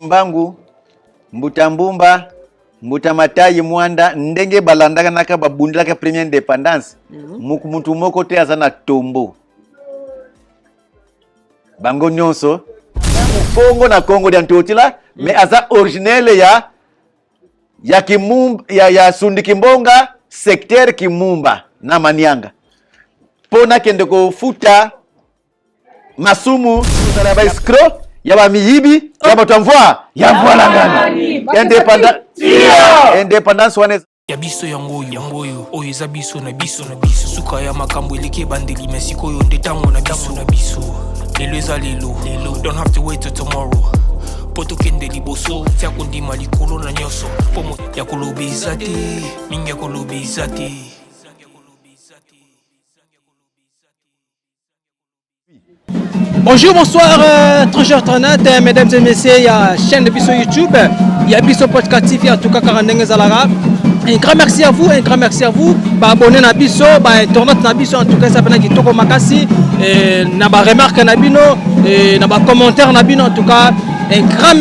Mbangu, mbuta mbumba, mbuta matayi mwanda, ndenge balandaka naka babundilaka première indépendance. Muntu moko te azana tombo. Bango nyonso, Congo na Congo dia ntotila, mais aza originel ya Kimumba, ya Sundi Kimbonga, secteur Kimumba na Manianga. Pona kende ko futa masumu na ba escroc ya ba miyibi ya batamvwa ya mvwala ngana independance wane ya biso yango oyo eza biso na biso suka ya makambo eleke bandeli mesiko oyo ndetango na biso lelo eza lelo don't have to wait till tomorrow poto kende liboso tia kondima likolo na nyoso pomo ya kolobeza te mingi ya kolobeza te. Bonjour, bonsoir, très chers internautes, mesdames et messieurs, il y a la chaîne de Bisso YouTube, il y a Bisso Podcast TV, en tout cas, un grand merci à vous, abonnez à Bisso, internaute à Bisso, en tout cas, ça fait Kitoko Makasi, na ba remarque na bino, na ba commentaire na bino, en tout cas, un grand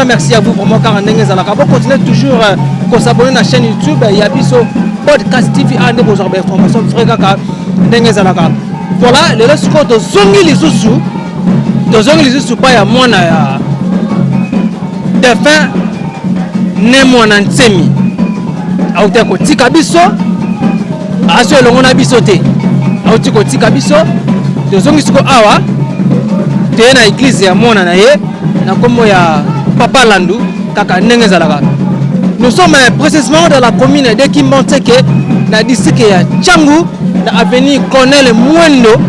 merci à vous pour moi, car vous continuez toujours à s'abonner à la chaîne YouTube, il y a Bisso Podcast TV, à vos informations, voilà, le reste de Zongi les Zouzou. Tozongi lisusu pa ya mwana ya defin ne mwana nsemi auti kotika biso aso elongo na biso te auti kotika biso tozongi siko awa te na église ya mwana na ye na kombo ya Papa Landu kaka ndenge ezalaka. Nous sommes précisément dans la commune de Kimbanteke na district ya Tchangu na avenue Colonel Mwendo.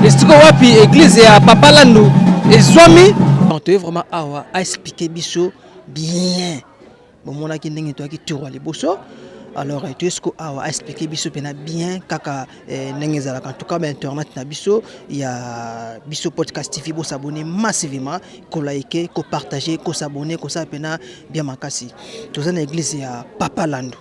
Estiko wapi église ya Papa Landu ezwami on te vraiment awa a expliquer biso bien bon mona ki ndenge to ki turo liboso alors tu esko awa a expliquer biso pena bien kaka ndenge zala en tout cas internet na biso ya Bisso Podcast TV bo s'abonner massivement ko liker ko partager ko s'abonner ko ça pena bien makasi tozana église ya Papa Landu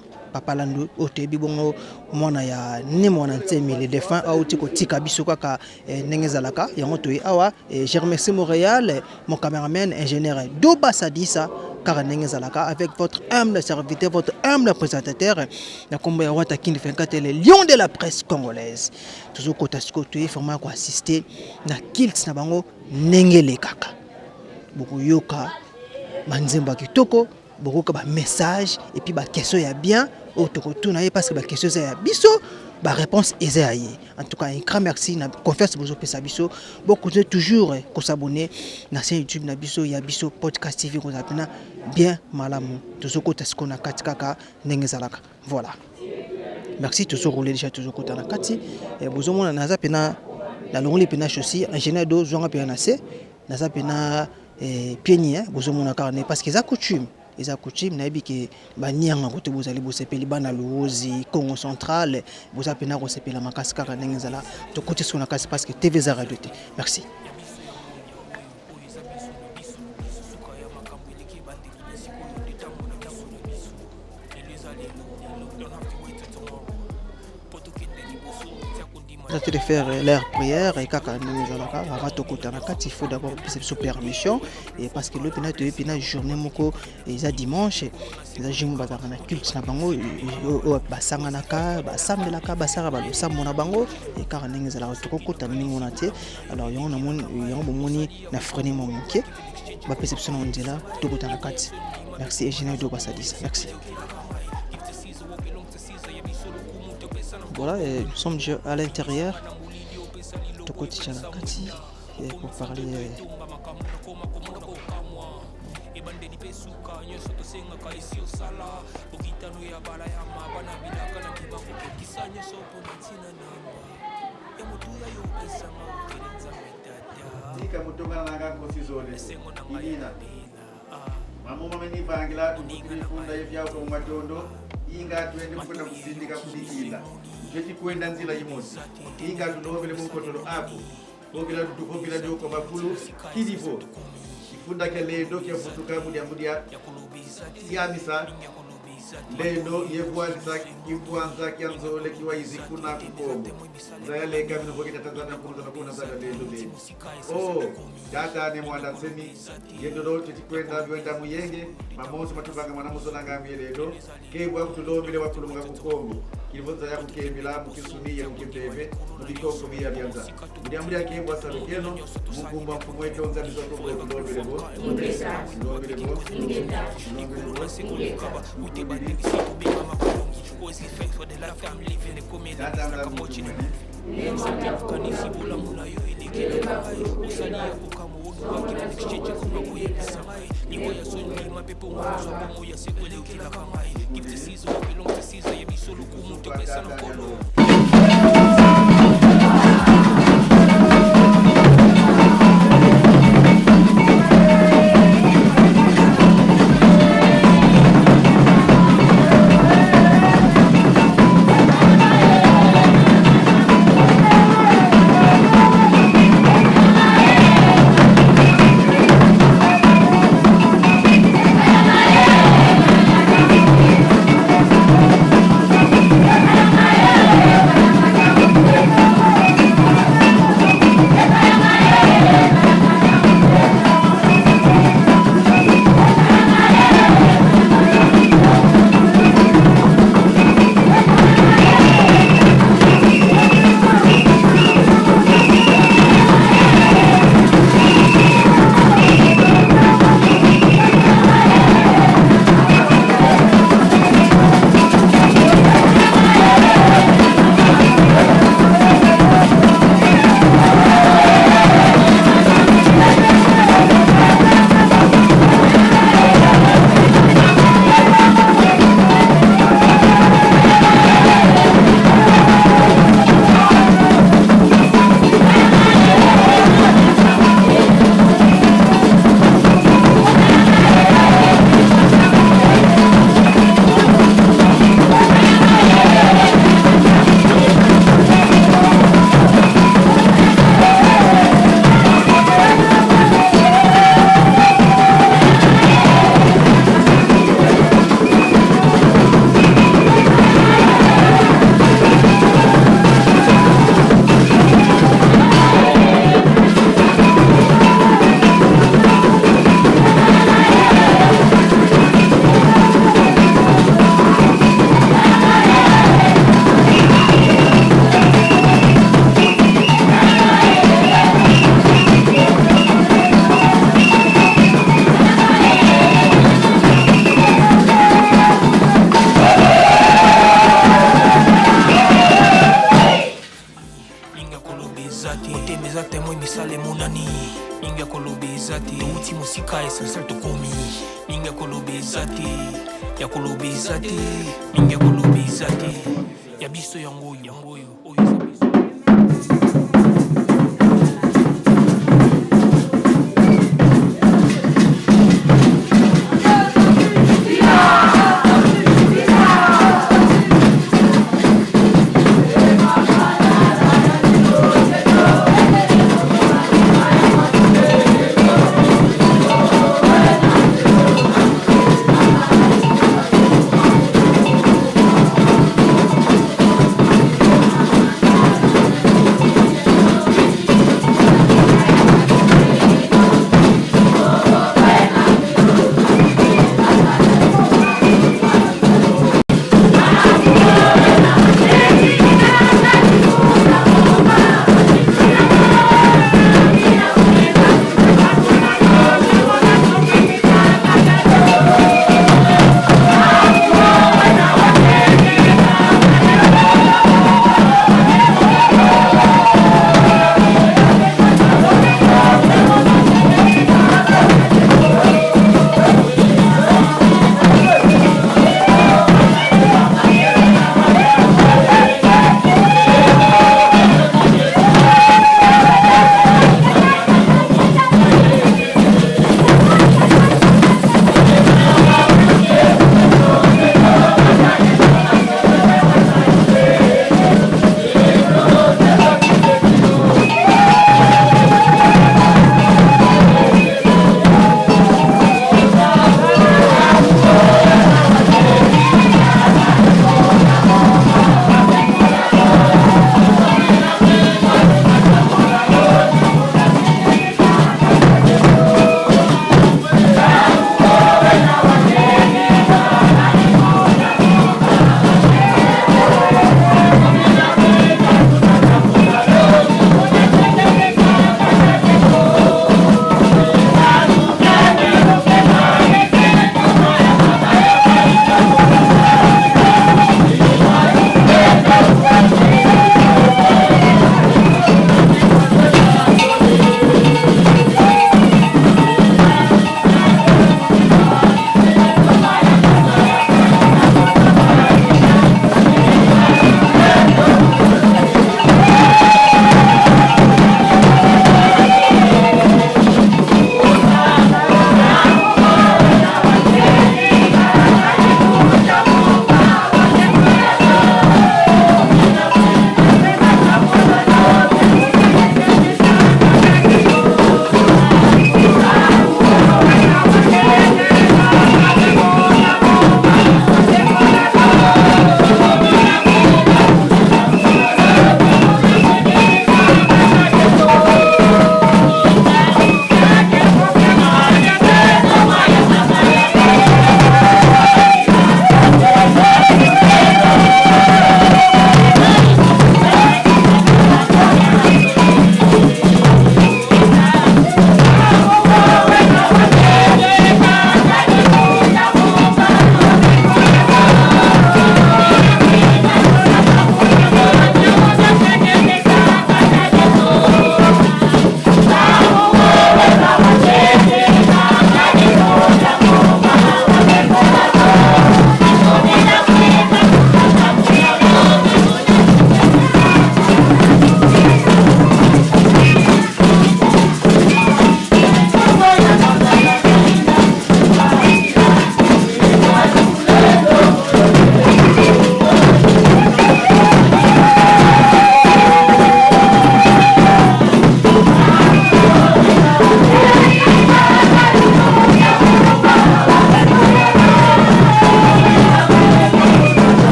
otebi bongo mwana ya ne mwana ntemi le défunt auti ko tika biso kaka ndenge zalaka yango to awa je remercie Montréal mon cameraman ingénieur Doba Sadissa car ndenge zalaka avec votre humble serviteur votre humble présentateur na kombo ya Wata Kindi 24 le lion de la presse congolaise toujours kota siko to format ko assister na kilts na bango ndenge le kaka beaucoup yoka manzemba kitoko beaucoup ba message et puis ba question ya bien autour parce que la question c'est Bisso, la réponse est en tout cas un grand merci, na confiance pour vous Bisso. Beaucoup toujours qu'on s'abonner na chaîne YouTube na Bisso, il y a Bisso Podcast TV qu'on appelle bien malamu. Toujours côté ce qu'on a katikaka nengezalaka. Voilà. Merci toujours rouler déjà toujours côté na kati et vous on na za pena la longue pena aussi ingénieur do zonga pena c na za pena pieni vous on na carnet parce que ça coutume les accoutumes nabi ke banyanga kote bozali bosepeli bana luozi Congo central vous apena ko sepela makasi kaka ndenge zala to kote sona kasi parce que TV za radio te. Merci. De faire leur prière et kaka nous allons kota na kati il faut d'abord sous permission et parce que le pina journée moko eza dimanche eza jimu bazaka na culte na bango basanga naka basamelaka basara ba losambo na bango et kaka ndenge ezala kota ningo na te alors yango na moni na freiner mon moké ba perception on dit là to kota na kati. Merci Ingénieur Doba Sadissa. Merci. Voilà, et nous sommes déjà à l'intérieur de côté Chalakati pour parler. Inga tuende kwenda kusindika kudikila jeti kwenda nzila yimosi inga tunobele mukotolo apo bogila doko makulu kidifo ifunda kele doki ya futuka mudia yamisa lelo yevuanza kivuanza kianzole kiwa izikuna kukombo zayale kamino bokita Tanzania kuza kuna zala lelo data ne mwanda nsemi yendolo titikwenda byenda muyenge mamoso matubanga mwanamuso nangambye lelo kebwa kutulombele wakulunga kukombo kilivonza ya kukembela mukisunia mukipeve mubikongo bya byanza ndiamuri akebwa salukeno mukumba mfumweto nza bizoto bwo kulombele bo Yabiso yangoyo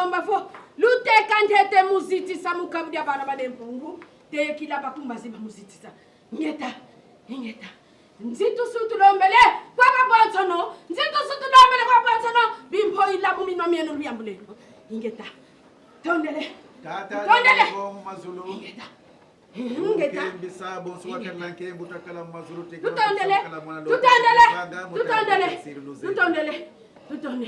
lomba fo lute kantete muziti samukabu dia bana badempungu te kila bakumba zima muziti sa ngeta nzitu sutu lombele kwa bonsono nzitu sutu lombele kwa bonsono bimpo ila bumino mieno luyambule ngeta tondele mazulu ngeta bisa bonso wakala ke butakala mazulu te tutondele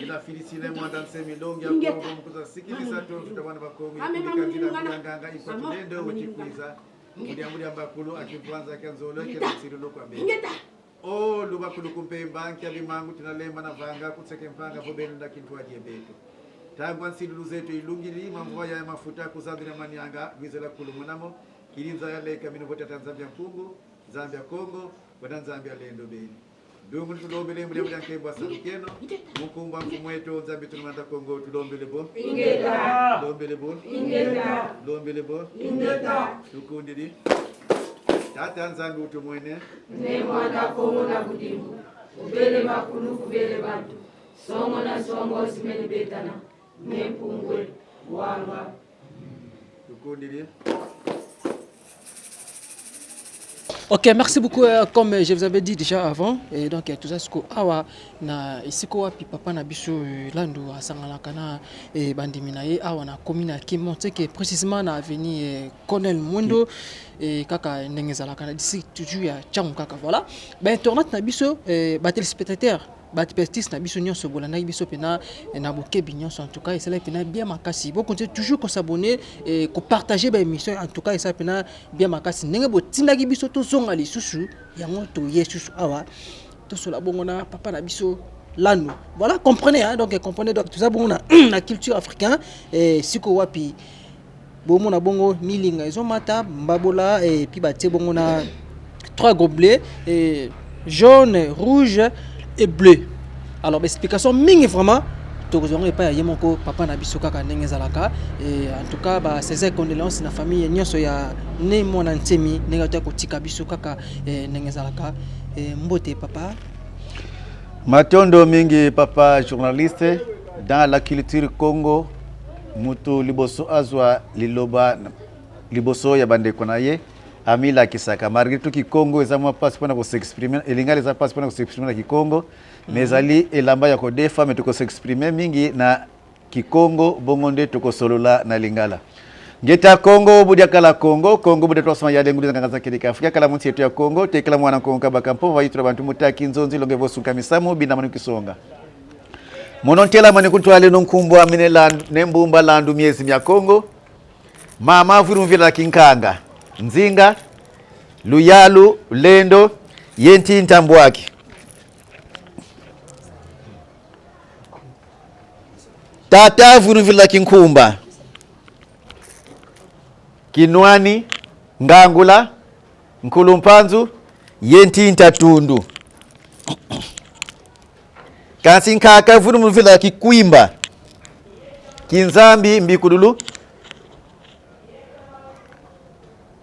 ila filisile mwanda nsemi longi ya kongo mkuza sikilisa tu tutabana bakongo ikandila nganga ipatulendo wachikuiza Mudia bakulu akivanza kanzolo kila sirulu kwa mbele. Oh luba kulu kumpe banki abimangu tunalemba na vanga kutseke mpanga vobenu na kintu aje betu. Tangu ansirulu zetu ilungili mambo ya mafuta kuzandira manianga wizela kulu munamo kilinza yale kamino vote Tanzania Kongo, Zambia Kongo, kwa Zambia lendo beni. Dungu tulombele mbele mbele kwa salukeno mukumba mfumweto Zambia tunamanda Kongo tulombele bo ingeta lombele bo tukundiri tata nzangu utumwene ne mwana Kongo na budimu ubele makulu kubele bantu songo na songo simeni betana ne pungwe wanga tukundiri. Ok, merci beaucoup. Comme je vous avais dit déjà avant, et donc tout ça, ce que awa na ici quoi puis papa na biso landu asangala kana et bandiminaye awa na commune qui monte que précisément na avenue Colonel Mundo et kaka nengezala kana d'ici toujours ya tchangu kaka voilà. Ben tournat na biso ba téléspectateurs Batipestis na biso nyonso bolanda biso pena na bokebi nyonso en tout cas et cela pena bien makasi bon continuer toujours qu'on s'abonner et qu'on partager ba émission en tout cas et ça pena bien makasi ndenge botinda ki biso to zonga lisusu yango to yesusu awa to sola bongona papa na biso lanu voilà comprenez hein donc comprenez donc tout ça bon na culture africaine et siko wapi bomo na bongo milinga ezomata mbabola et puis batie bongo na 3 gobelets et jaune rouge et bleu. Alors explication mingi vraiment tokozonga pas yemoko papa na biso kaka ndenge zalaka et en tout cas ba ces condoléances na famille nyonso ya ne mona ntemi ndenge ta kotika biso kaka ndenge zalaka mbote papa matondo mingi papa journaliste dans la culture Congo mutu liboso azwa liloba liboso ya bande konaye Amila Kisaka malgré tout ki Congo ezama passe pour s'exprimer elinga les passe pour s'exprimer na ki Congo mais ali elamba ya ko defa mais to s'exprimer mingi na ki Congo bongonde to ko solola na lingala ngeta Congo budia kala Congo budia tosma ya dengu nganga za kidika Afrika kala munti yetu ya Congo te kala mwana Congo kabaka mpo vaitro bantu mutaki nzonzi longe vosuka misamo bina manu kisonga monontela mani kutwale nonkumbwa minela nembumba landu miezi ya Congo mama vurumvira kinkanga Nzinga, Luyalu, Lendo, Yenti Ntambwaki. Tata vunuvila kinkumba. Kinwani, Ngangula, Nkulumpanzu, Yenti Ntatundu. Kansinkaka vunuvila kikwimba. Kinzambi Mbikudulu.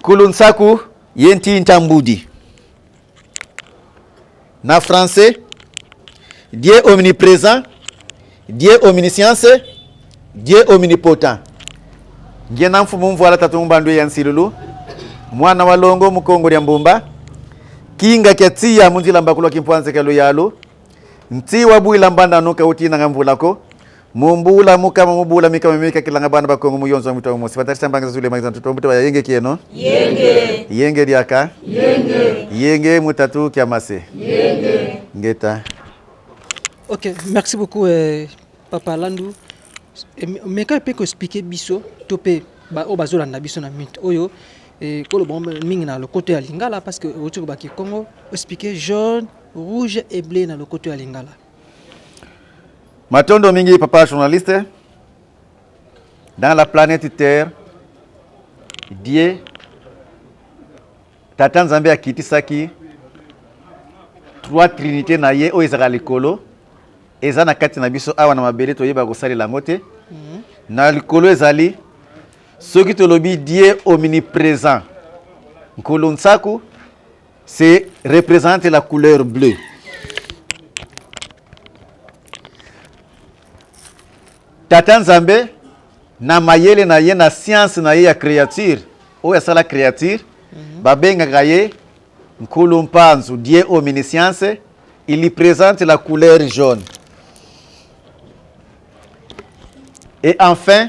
Kulunsaku Yenti Ntambudi. Na français, Dieu omniprésent, Dieu omniscience, Dieu omnipotent. Ngena mfumu mvwala tatu mbandu ya nsilulu. Mwana walongo mkongo ya mbumba. Kinga ketia munzila mbakulwa kimpuanze kelu yalu. Nti wabuila mbanda nuka utina ngamvulako. Mumbula mukama mubula mikama mika kilanga bana bakongo muyonzo mutawo musi batarisa mbanga zule magazan tutombuto ba yenge kieno yenge diaka yenge mutatu kiamase yenge ngeta. Ok, merci beaucoup papa Landu. Mais quand peut expliquer biso topé ba o bazola na biso na minute oyo et ko le bon mingi na le côté ya lingala parce que au ba ki Congo expliquer jaune, rouge et bleu na le côté ya lingala. Matondo mingi papa journaliste dans la planète Terre Dieu Tata Nzambe akitisaki 3 trinités na ye o ezaka likolo eza na kati na biso awa na mabele toyeba kosalela ngote na likolo ezali soki tolobi Dieu omniprésent nkolo nsaku c'est représente la couleur bleue. Tata Nzambe na mayele na ye na science na ye ya créature oyo asala créature babengaka ye Nkulu Mpanzu Dieu omniscience. Il y présente la couleur jaune. Et enfin,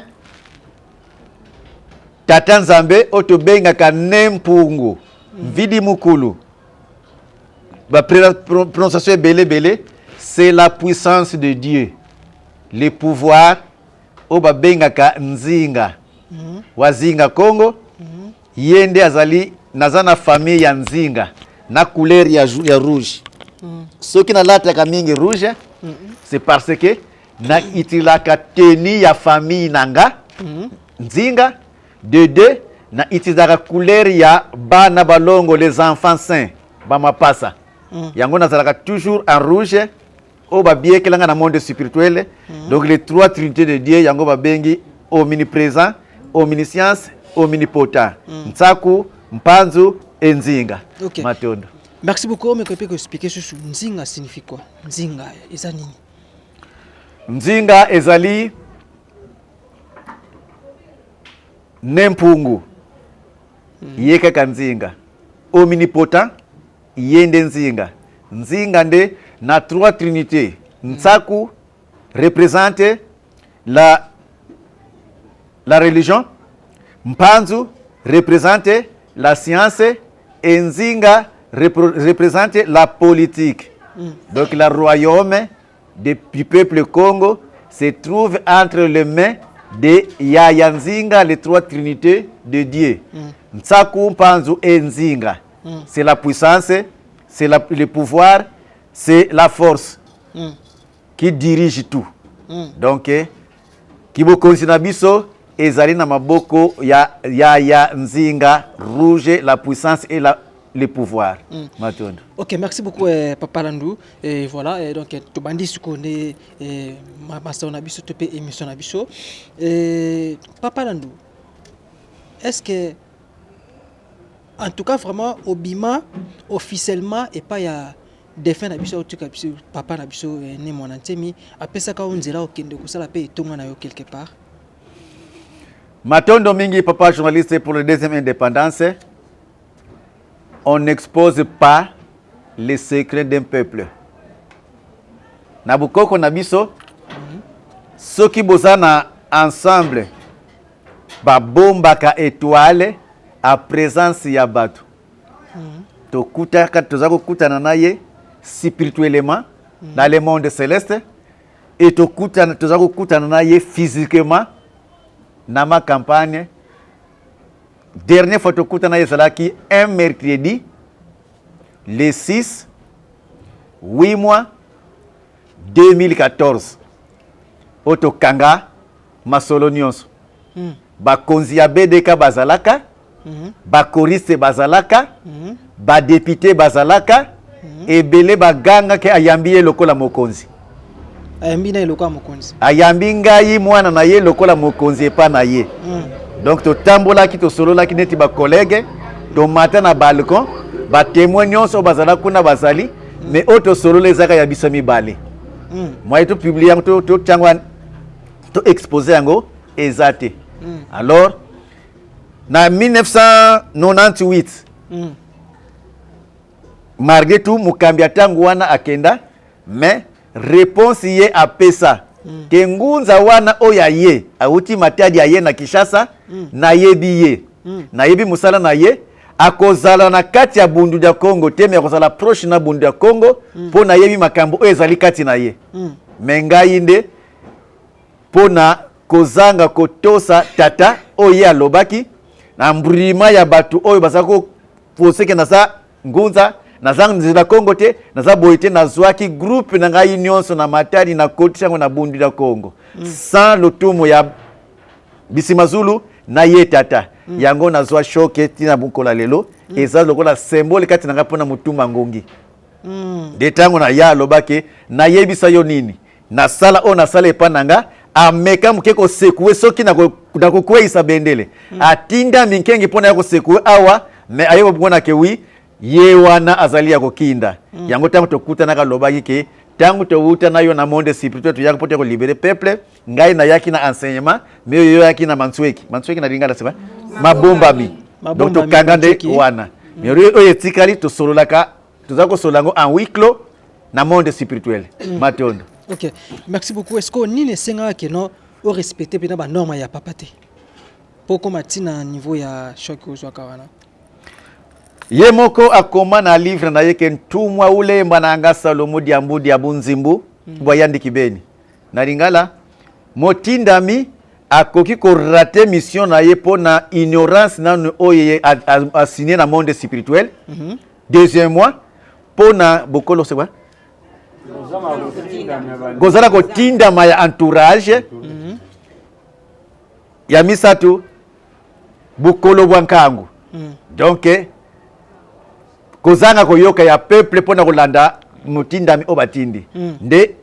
Tata Nzambe otobengaka Nempungu Vidi Mukulu. La prononciation est belé, c'est la puissance de Dieu. Le pouvoir obabengaka Nzinga. Wazinga Congo. Yende azali nazana famille ya Nzinga na couleur ya rouge. Ceux qui nalataka mingi rouge, c'est parce que na itilaka teni ya famille nanga Nzinga. De deux, na itilaka couleur ya bana balongo, les enfants saints bamapasa. Yango nazalaka toujours en rouge. O babiekelanga na monde spirituel. Donc les trois trinités de Dieu yango babengi omniprésent, omniscience, omnipotent. Nsaku, Mpanzu et Nzinga. Okay. Matondo. Merci beaucoup, mais peut expliquer sur Nzinga signifie quoi? Nzinga ezali. Nzinga ezali Nempungu. Yeka kanzinga. Omnipotent yende Nzinga. Nzinga nde na trois trinités. Nsaku représente la religion. Mpanzu représente la science et Nzinga représente la politique. Donc le royaume du peuple Congo se trouve entre les mains de Yaya Nzinga, les trois trinités de Dieu. Nsaku, Mpanzu et Nzinga. C'est la puissance, c'est le pouvoir, c'est la force qui dirige tout. Donc, Kibo Konsinabiso, ezali na maboko ya Nzinga rouge, la puissance et le pouvoir. Matondo. Ok, merci beaucoup Papa Landou. Et voilà, et donc tu bandis ce qu'on est master nabiso te paie émission nabiso. Papa Landou, est-ce que en tout cas vraiment Obima officiellement et pas ya défend nabiso tu capiso Papa nabiso né mon antemi après ça quand on dira okende ko sala paie tonga na yo quelque part. Matondo mingi papa journaliste pour le deuxième indépendance. On n'expose pas les secrets d'un peuple. Nabukoko nabiso ceux qui bozana ensemble babombaka étoile à présence ya bato. Tokuta katozako kutana naye spirituellement dans le monde céleste et tozako kutana naye physiquement dans ma campagne. Dernière fois que na ezalaki un mercredi le 6 8 mois 2014 otokanga masolo nyonso bakonzi ya BDK bazalaka bakoriste bazalaka badepute bazalaka ebele baganga ke ayambi ye lokola mokonzi ayambi na lokola mokonzi ayambi ngai mwana na ye lokola mokonzi epa na ye. Donc to tambola ki to solola ki neti ba collègue to mata na balcon ba témoignons so bazala kuna bazali mais auto solola ezaka ya bisami bale. Moi to publier to tangwa to exposer yango ezate. Alors na 1998 malgré tout Mukambi atangu wana akenda mais réponse ye apesa ke ngunza wana oya ye auti matadi ya ye na Kishasa na yebi ye na yebi musala na ye akozala na kati ya bundu ya Congo teme akozala proche na bundu ya Congo po na yebi makambo oyo ezali kati na ye mengai nde po na kozanga kotosa tata oyo alobaki na mbrima ya batu oyo basako poseke na sa ngunza na zang nzila Congo te na za boite na zwaki groupe na ngai nyonso na matadi na kotishango na bundu ya Congo sans lotumo ya Bisimazulu na ye tata yango na zwa shoke tina bukola lelo eza lokola symbole kati na ngapona mutuma ngongi de tango na ya lobake na yebisa yo nini na sala o na sala epananga ameka mukeko sekuwe soki na kokweisa bendele atinda minkengi pona yako sekuwe awa me ayebo bwana ke wi ye wana azali ya kokinda yango tango tokuta na lobaki ke tangu towuta nayo na monde spirituel tu yako pote ko libérer peuple ngai na yaki na enseignement mais yo yaki na mansweki na lingala seba mabombami donc to kangande wana mais yo etikali to sololaka tuzako solango en huis clos na monde spirituel matondo. OK, merci beaucoup. Est-ce que ni les senga que non au respecter pena ba norme ya papate poko matina niveau ya choc ozwaka wana ye moko akoma na livre na yeke ntumwa ule mbananga Salomo diambudi ya bunzimbu boyandi kibeni na lingala motindami akoki ko rater mission na ye pona ignorance na oye a signé na monde spirituel. Deuxième mois pona bokolo c'est quoi gozala ko tinda ma ya entourage ya misatu bokolo bwankangu donc kozanga koyoka ya peuple pona kolanda motindami obatindi nde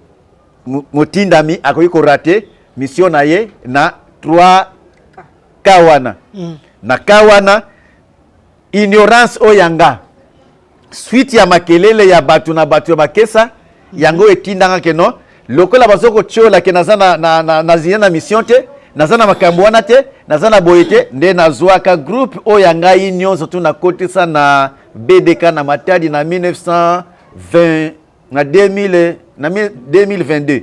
motindami akoki ko rater mission na ye na 3 kawana na kawana ignorance oyanga suite ya makelele ya batu na batu ya bakesa yango etindanga keno lokola bazoko chola ke nazana na zina mission te nazana makambo wana te nazana boyete nde nazwaka groupe oyanga nyonso tu na kotisa na BDK na Matadi na 1920 na 2000 na 2022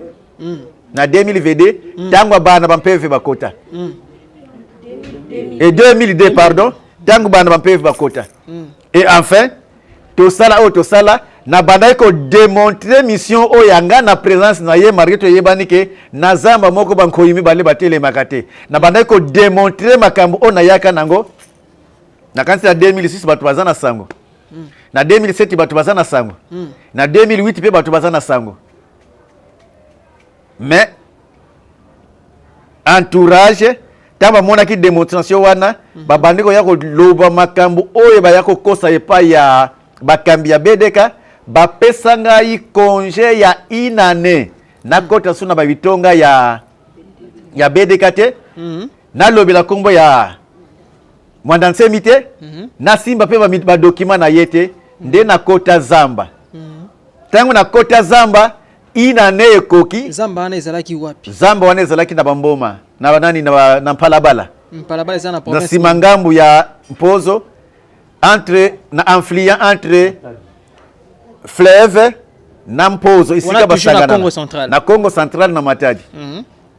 na 2022 tango bana bampeve bakota et 2002 pardon tango bana bampeve bakota et enfin to sala na banda ko démontrer mission oyanga na présence na ye marito yebani ke na zamba moko bankoyimi bale batele makate na banda ko démontrer makambo ona yaka nango na kanisa 2006 batu bazana sango na 2007 batu bazana sango na 2008 pe batu bazana sango mais entourage tamba mona ki démonstration wana babandiko yako loba makambo oye ba yako kosa epa ya bakambi ya BDK bapesanga yi congé ya inane na kota suna babitonga ya BDK te na lobela kombo ya mwandansemi te na simba pe ba document na yete nde na kota zamba tango na kota zamba inane ekoki zamba wana ezalaki wapi zamba wana ezalaki na bamboma na banani na mpalabala eza na province na simangambu ya Mpozo entre na influent entre fleuve na Mpozo isika basangana na Congo Central na Matadi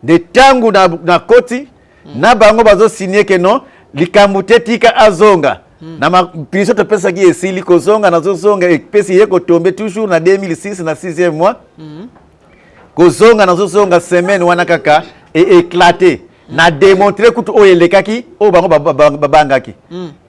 de tangu na koti na bango bazo signé que non likambu tetika azonga na mapiriso to pesa ki esili kozonga na zozonga pesi yeko tombe toujours na 2006 na 6e mois kozonga na zozonga semaine wana kaka éclaté na démontrer kutu oyelekaki o bango babangaki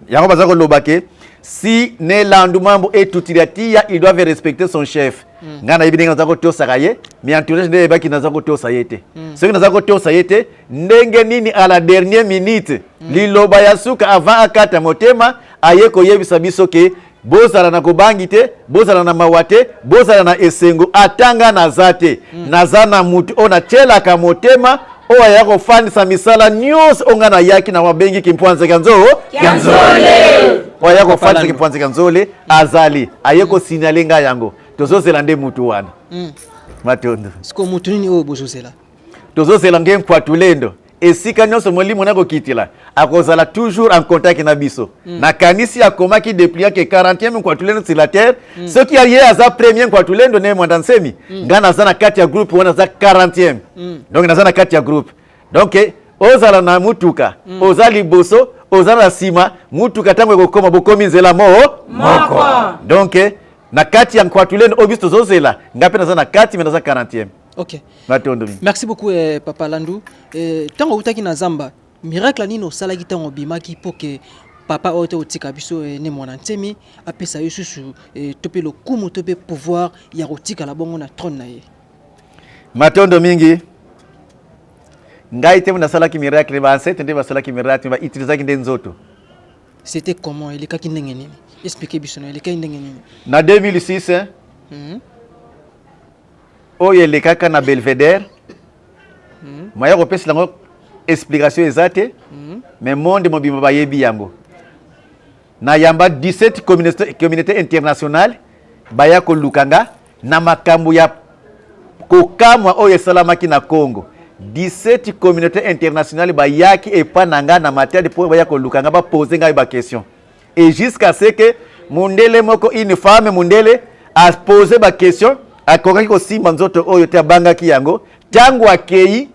yango bazako lobake si ne landumambo etutiratia il doit respecter son chef ngana ibinga zako tosa ye mais entourage de baki nazako tosa yete ce que nazako tosa yete ndenge nini à la dernière minute liloba yasuka avant akata motema ayeko yebisa biso ke bozala na kobangite bozala na mawate bozala na esengo atanga na zate nazana mutu ona chela ka motema owa yako fandisa misala news ongana yaki na wabengi kimpwanze kanzole owa yako fandisa kimpwanze kanzole azali ayeko signalenga yango tozozela nde mutu wana matondo siko mutu nini oyo bozozela tozozela nge nkwatulendo esika nyonso molimo nako kitila akozala toujours en contact na biso na kanisi akomaki depuis que 40e nkwatulendo sur la terre ce qui a lié à premier nkwatulendo ne mwandansemi ngana zana kati ya groupe wana za 40e donc nazana kati ya groupe donc ozala na mutuka ozali boso ozala sima mutuka tango ekokoma bokomi nzela moko donc na kati ya nkwatulendo obisto zozela ngape nazana kati menaza 40e. OK. Merci beaucoup Papa Landou. Tango utaki na zamba, miracle nini osalaki tango bimaki pour que papa ote otika biso ne mwana ntemi apesa yususu topé le kumu topé pouvoir ya otika la bongo na trône na ye. Matondo mingi. Ngai te mna salaki miracle ba ancêtre nde ba salaki miracle ba utilizaki nde nzoto. C'était comment il ekaki ndenge nini? Expliquez biso na ekaki ndenge nini? Na 2006 oye le kaka na Belvedere maya kopesi lango explication ezate mais monde mobimba bayebi yango na yamba 17 communauté internationale baya ko lukanga na makambo ya kokamwa oyo salamaki na Congo 17 communauté internationale bayaki epananga na matière de pour bayako lukanga ba poser ngai ba question et jusqu'à ce que mundele moko une femme mundele a posé ba question akokaki ko simba nzoto oyo te bangaki yango tango akei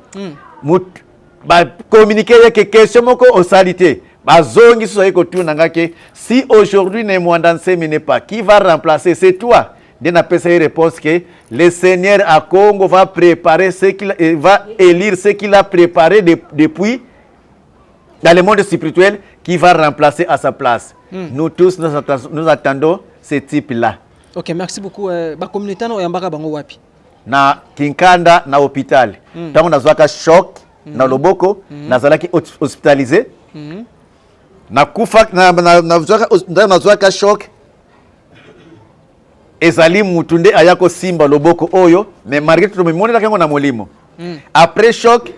ba communiquer que question moko au salité bazongi so yeko tunanga ke si aujourd'hui ne Mwanda Nsemi n'est pas, qui va remplacer? C'est toi. D'un appel ça réponse que le Seigneur à Congo va préparer ce qu'il va élire ce qu'il a préparé depuis dans le monde spirituel qui va remplacer à sa place. Nous tous nous attendons ce type là. OK, merci beaucoup. Ba communauté na oyambaka bango wapi? Na Kinkanda na hôpital. Tango nazwaka choc na loboko nazalaki hospitalisé. Na kufa na nazwaka choc ezali mutunde ayako simba loboko oyo mais malgré tout tumemona kango na molimo. Après choc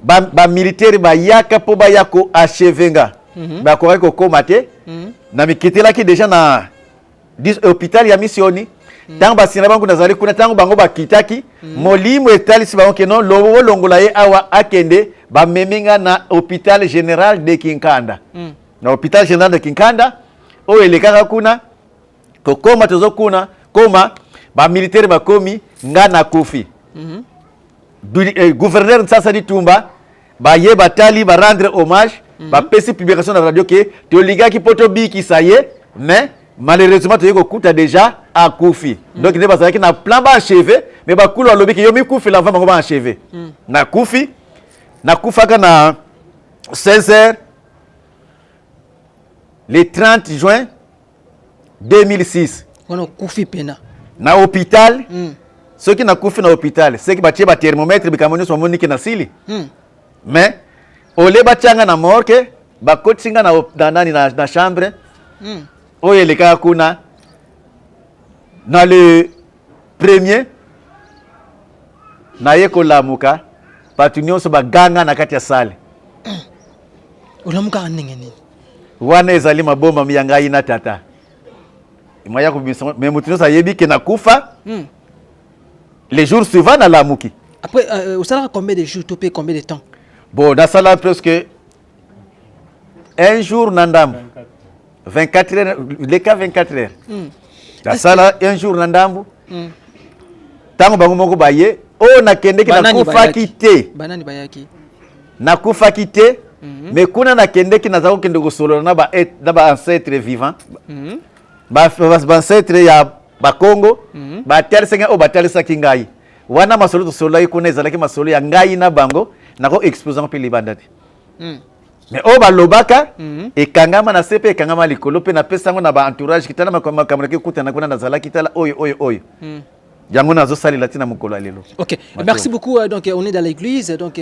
ba militaire ba yaka po ba yako achevenga ba ko komate na mikitela ki déjà na hôpital ya missioni tango basina bango nazali kuna tango bango bakitaki molimo etalisi bango ke non longola ye awa akende ba meminga na hôpital général de Kinkanda. Na hôpital général de Kinkanda o elekaka kuna kokoma tozo kuna koma ba militaire bakomi ngana kufi. Gouverneur Nsasa Ditumba ba ye batali ba rendre hommage ba pesi publication na radio ke toligaki poto biki ça y est mais malheureusement tu écoutes déjà à Koufi. Donc il n'est pas ça qui n'a plan ba achevé mais ba kulo lobi ki yomi Koufi l'enfant ba achevé. Na Koufi na Koufaka na 16h le 30 juin 2006. On a Koufi pena. Na hôpital. Ceux qui na Koufi na hôpital, ceux qui batie ba thermomètre bikamoni so moniki na sili. Mais ole bachanga na morgue ba kotinga na chambre. Oye le kaka kuna na le premier na yeko lamuka patu nyonso baganga na kati ya sale olamuka ndenge nini wana ezali mabomba miyanga ina tata imaya ko bison mais mutu nyonso ayebi ke na kufa les jours suivants na lamuki. Après ça combien de jours, topé combien de temps? Bon dans ça là presque un jour nandam 24 heures, les cas 24 heures. La sala un jour nandambu. Tango bango moko baye, o na kende ki na kufa kite. Banani bayaki. Na kufa kite, mais kuna na kende ki na zako kende ko solo na ba ancêtre vivant. Ba ancêtre ya ba Congo, ba terre senga o ba terre sakingai. Wana masolo to solo kuna ezalaki masolo ya ngai na bango, na ko exposant pe libandati. Mais o balobaka ekangama na sepe ekangama likolo pe na pesango na ba entourage kitana makamana ke kutana kuna na zala kitala oyo yango nazo sali latina mukolo lelo. OK, merci beaucoup. Donc on est dans l'église, donc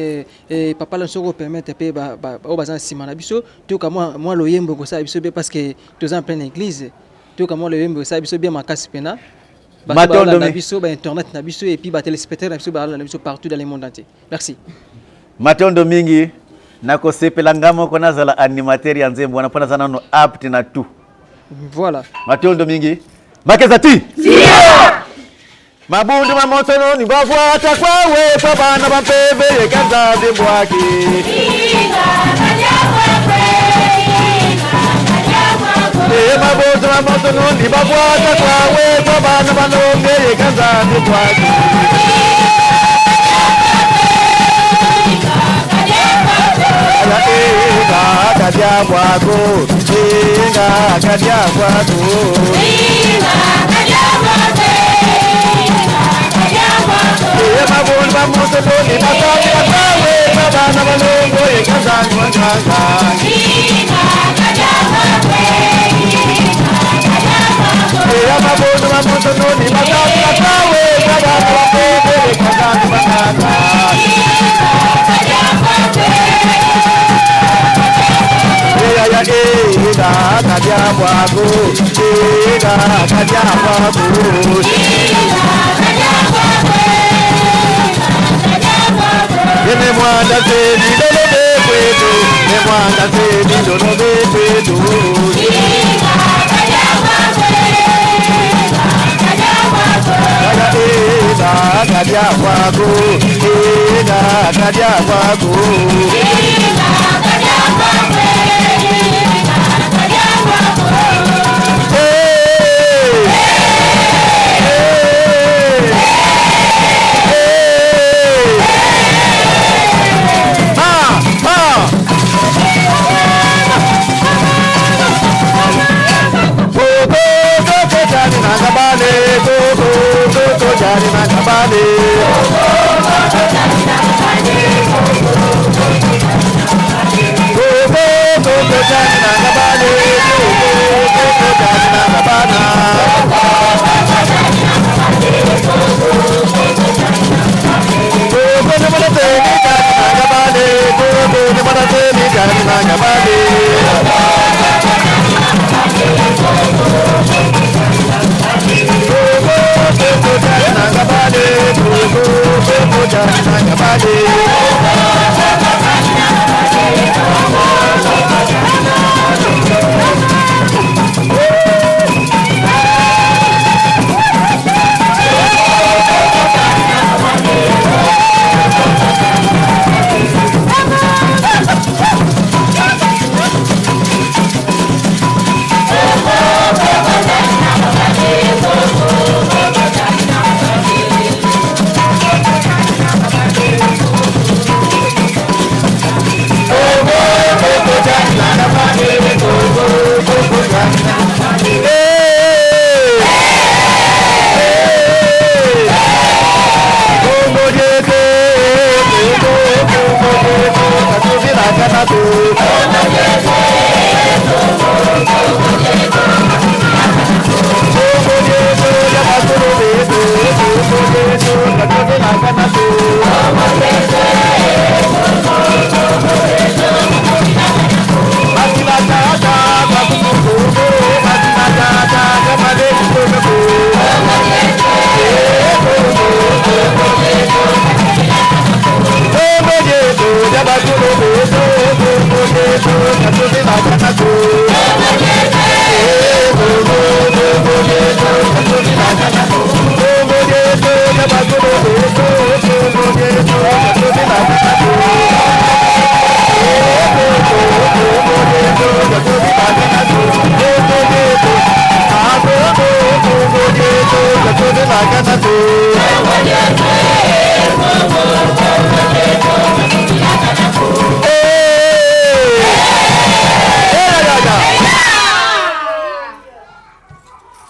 papa Lansoro permettre pe ba o bazan simana biso to ka moi loyembo ko sa biso be parce que tous en pleine église to ka moi loyembo sa biso bien makasi pena ba na biso ba internet na biso et puis ba téléspectateurs na biso ba na biso partout dans le monde entier. Merci. Matondo mingi nako sepela ngamo ko nazala animateur ya nzembo wana pona sana no apt na tout. Voilà. Matondo mingi makezati. Mabundu mamotono ni bafuata kwawe kwa bana bampebe yekaza bwaki. Mabundu mamotono ni bafuata kwawe kwa bana banombe yekaza bwaki. Kadia kwako, inga kadia kwako, inga kadia kwako, mabul mamoto ni mataki kwawe, baba na balongo yekaza kwanga, inga kadia kwako, mabul mamoto ni mataki kwawe, baba na balongo yekaza kwanga, inga kadia kwako. Ega kadia kwako, ega kadia kwako, ene Mwanda Nsemi lolo bekwetu, ene Mwanda Nsemi lolo bekwetu, ega kadia kwako, ega kadia kwako, kadia kwako.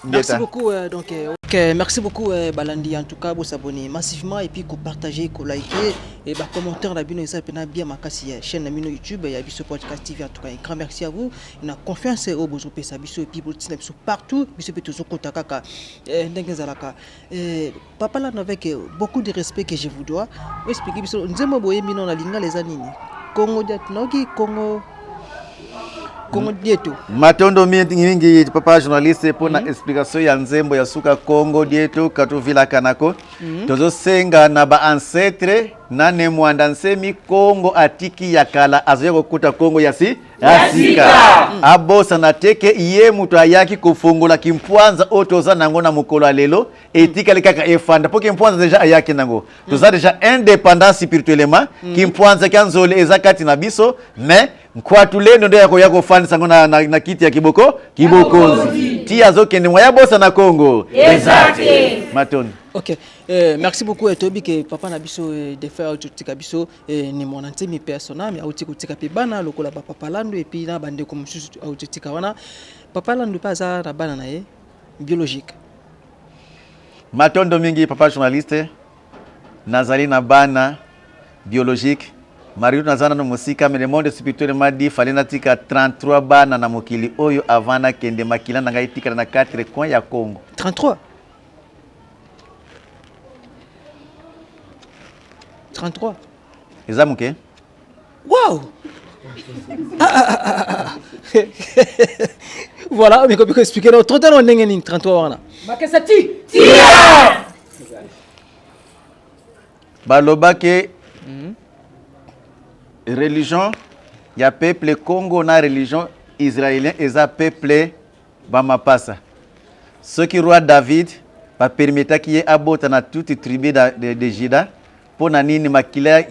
Merci beaucoup. Merci beaucoup, Balandi. En tout cas, vous s'abonnez massivement et puis vous partagez, vous likez et bah commentaire la bino ça bien ma chaîne la bino YouTube et Bisso Podcast TV. En tout cas, un grand merci à vous. On a confiance au besoin de ça Bisso et puis vous êtes partout. Bisso peut toujours contacter kaka. Ndengezalaka. Papa là avec beaucoup de respect que je vous dois. Vous expliquez Bisso. Nzembo boye bino na linga les anini. Congo diatnoki Congo dietu matondo mingi papa journaliste pour na explication ya nzembo ya suka Congo dietu katuvila kanako tozo senga na ba ancêtre na ne mwanda nsemi Congo atiki ya kala azoye kukuta Congo yasi asika abosa na teke iye mutu ayaki kufungula kimpwanza otoza nango na mukolo lelo etika likaka efanda po kimpwanza deja ayaki nango toza deja indépendance spirituellement kimpwanza kanzole ezakati na biso mais Mkwatu lendo ndio yako fani sango na kiti ya kibokozi. Tia zoke ni mwaya bosa na Congo. Exactly. Matoni. Ok. Merci beaucoup Tobi que papa na biso de faire autika biso ni mon antimi personnel mais autika pe bana lokola papa landu et puis na bande comme autika wana papa landu pas za na bana na biologique. Matondo mingi papa journaliste nazali na bana biologique. Mario nazana no musika mais le monde spirituel m'a dit fallait natika 33 bana na mokili oyo avana kende makila na ngai tika na 4 coins ya Congo. 33. 33. Ezamuke? Wow. Voilà, mais comment expliquer no 30 ans ndenge 33 wana. Makesa ti. Balobake religion ya peuple Congo na religion israélien eza peuple bamapasa. Ce qui roi David ba permettre ki abota na toute tribu de Juda pour na nini makila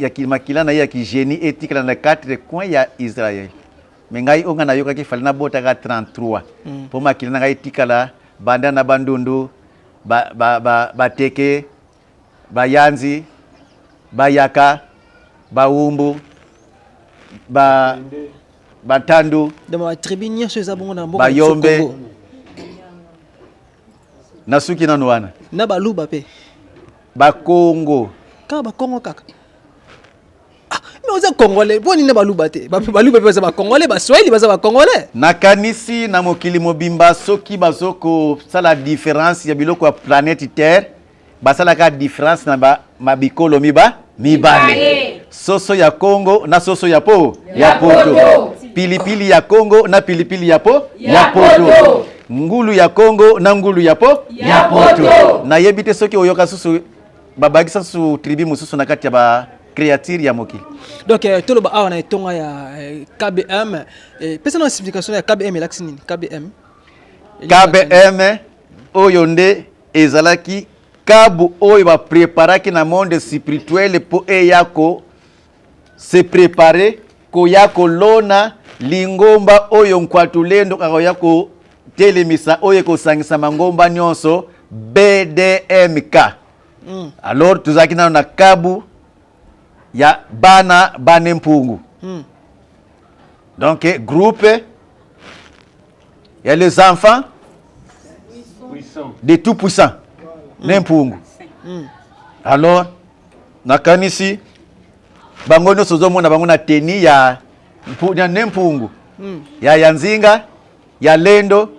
na ya ki génie éthique na 4 coins ya Israël. Mais ngai onga na yoka ki fali na bota ka 33 pour makila na ngai tikala banda na bandundu ba teke ba yanzi ba yaka ba umbu ba tandu de ma tribu nyonso ezabongo na mboka ba yombe na suki na noana na baluba pe ba Congo ka ba Congo kaka mais oza congolais boni na baluba te baluba pe ba congolais ba swahili ba congolais na kanisi na mokili mobimba soki bazoko sala différence ya biloko ya planète terre basala ka différence na mabikolo mibale soso ya Congo na soso ya poto pilipili ya Congo na pilipili ya poto ngulu ya Congo na ngulu ya poto na yebite soki oyoka susu babagisa su tribi mususu na kati ya ba créature ya mokili. Donc toloba awa na etonga ya KBM pesa na signification ya KBM elaksi nini KBM oyo nde ezalaki kabu oyo ba préparaki na monde spirituel po eyako se préparer ko yako lona lingomba oyo nkwatulendo kako yako telemisa oyo ko sangisa mangomba nyonso BDMK. Alors tuzaki na kabu ya bana mpungu. Donc groupe il y a les enfants des tout puissants nempungu. Alors nakanisi bango nyonso zomona bango na teni ya nempungu ya yanzinga ya lendo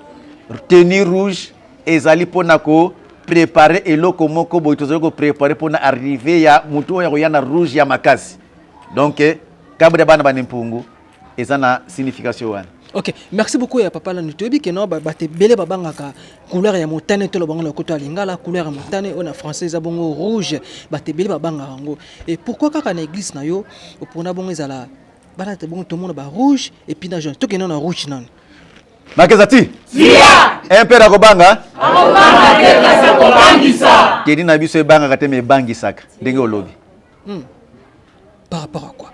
tenue rouge ezali pona ko préparer eloko moko boy tozoko préparer pona arriver ya mutu ya koyana rouge ya makasi. Donc kabda bana banempungu ezana signification wana. Ok, merci beaucoup ya papa la nutobi que no te belé babangaka couleur ya motane to lo bango koto lingala couleur ya motane on a français za bongo rouge te belé babanga ngo. Et pourquoi kaka na église na yo opona bongo ezala bana te bongo to mona ba rouge et puis na jaune to ke non na rouge nan. Makezati Sia impera kobanga teka sa kobangisa kedi na biso ebanga kate me bangisaka ndenge olobi. Par rapport à quoi?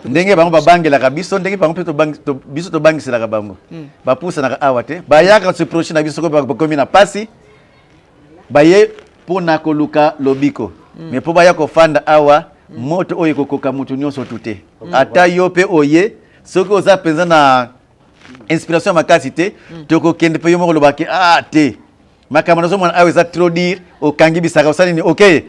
Ndenge bango babangelaka biso ndenge bango pe to biso to bangiselaka bango bapusa na awa te bayaka se prochain na biso ko bakomi na pasi baye pona koluka lobiko mais po baya ko fanda awa moto oyo kokoka mutu nyonso tute ata yo pe oye soko oza penza na inspiration makasi te toko kende pe yo moko lobaki te makamana zo mwana aweza trop dire okangi bisaka osali ni okay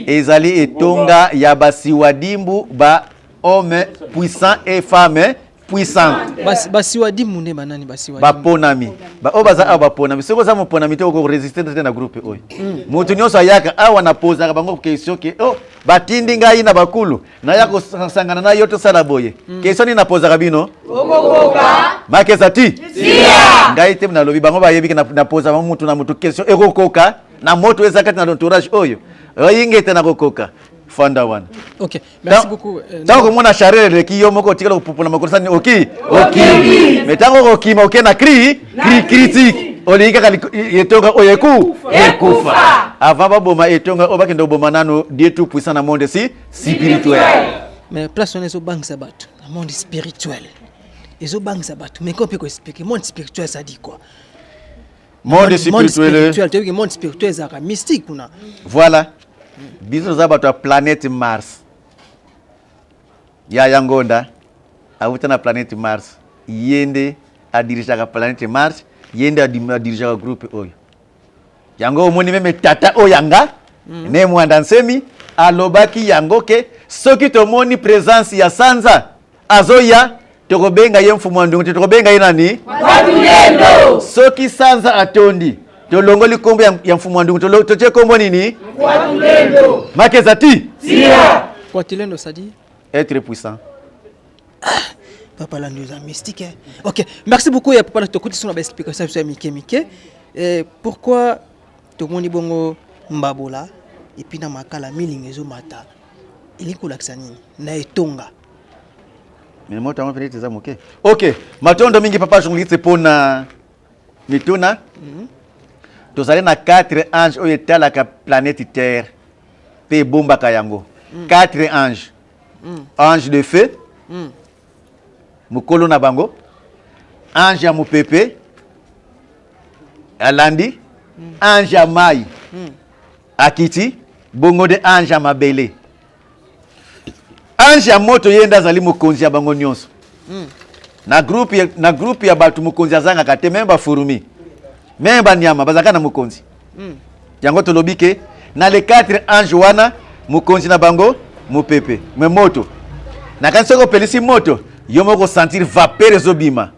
ezali etonga ya basiwadimbu ba homme puissant et femme puissante basiwadimbu ne banani basiwadimbu baponami ba obaza aba baponami soko za moponami te ko résister te na groupe oyo mutu nyonso ayaka awa na posa ka bango question ke batindi ngai na bakulu na yako sangana na yoto sala boye question ni na posa ka bino okokoka Makezati Sia ngai te na lobi bango bayebi na posa ba mutu na mutu question ekokoka na moto ezakati na entourage oyo oyingete na kokoka fanda wana. Ok, merci beaucoup. Tango mona charele ki yo moko tikala kupupula makosa ni ok mais tango kokima ok na critique olinga kali yetonga oyeku ekufa avant baboma etonga obaki ndo boma nano Dieu tout puissant na monde spirituel. Mais place on est au banque sabat, le monde spirituel. Et au banque sabat, mais qu'on peut expliquer monde spirituel ça dit quoi? Monde spirituel, tu veux que monde spirituel ça mystique kuna. Voilà. Biso za bato planète Mars. Ya yangonda avuta na planète Mars. Yende a dirija ka planète Mars, yende a dirija ka groupe oyo. Yango omoni meme tata oyanga ne mwanda nsemi alobaki yango ke soki tomoni présence ya sanza azoya tokobenga ye mfumu wa ndungu tokobenga ye nani Kwatulendo soki sanza atondi tolongoli kombo ya mfumu wa ndungu toche kombo nini Kwatulendo Makezati Sia Kwatulendo ça dit être puissant. Papa la news mystique. Ok, merci beaucoup ya papa na tokuti sona ba explication sur Mike. Pourquoi to moni bongo mbabola et puis na makala milingezo mata. Ili kulakisa nini? Na etonga. Mais moi t'as fait ça OK. OK, matondo mingi papa journaliste pona mituna. tozali na 4 anges oyo etalaka planète terre mpe ebombaka yango 4 anges ange de feu mokolo na bango ange ya mopepe alandi ange ya mai akiti bongo de ange ya mabele ange ya moto ye nde azali mokonzi ya bango nyonso na groupe ya bato mokonzi azangaka te meme bafurumi meme banyama bazalaka na mokonzi yango tolobi ke na le 4 ange wana mokonzi na bango mopepe me moto nakani soki opelisi moto yo moko sentir vapeur ezobima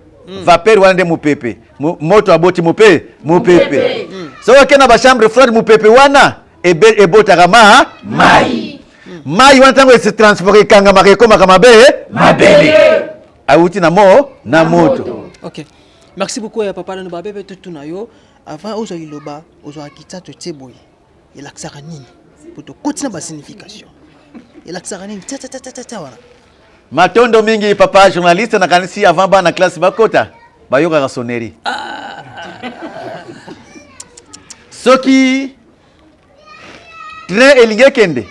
vapeur wana nde mopepe moto aboti mopepe soki okende na bachambre froide mopepe wana ebotaka mai wana ntango esetransport ekangamaka ekomaka mabele awuti na moto. Ok, merci beaucoup papa na babebe tutuna yo avant ozo iloba ozo akita to teboye elaksaka nini poto kotina ba signification elaksaka nini ta wana matondo mingi papa journaliste na kanisi avant bana classe bakota bayokaka sonnerie soki train elingi ekende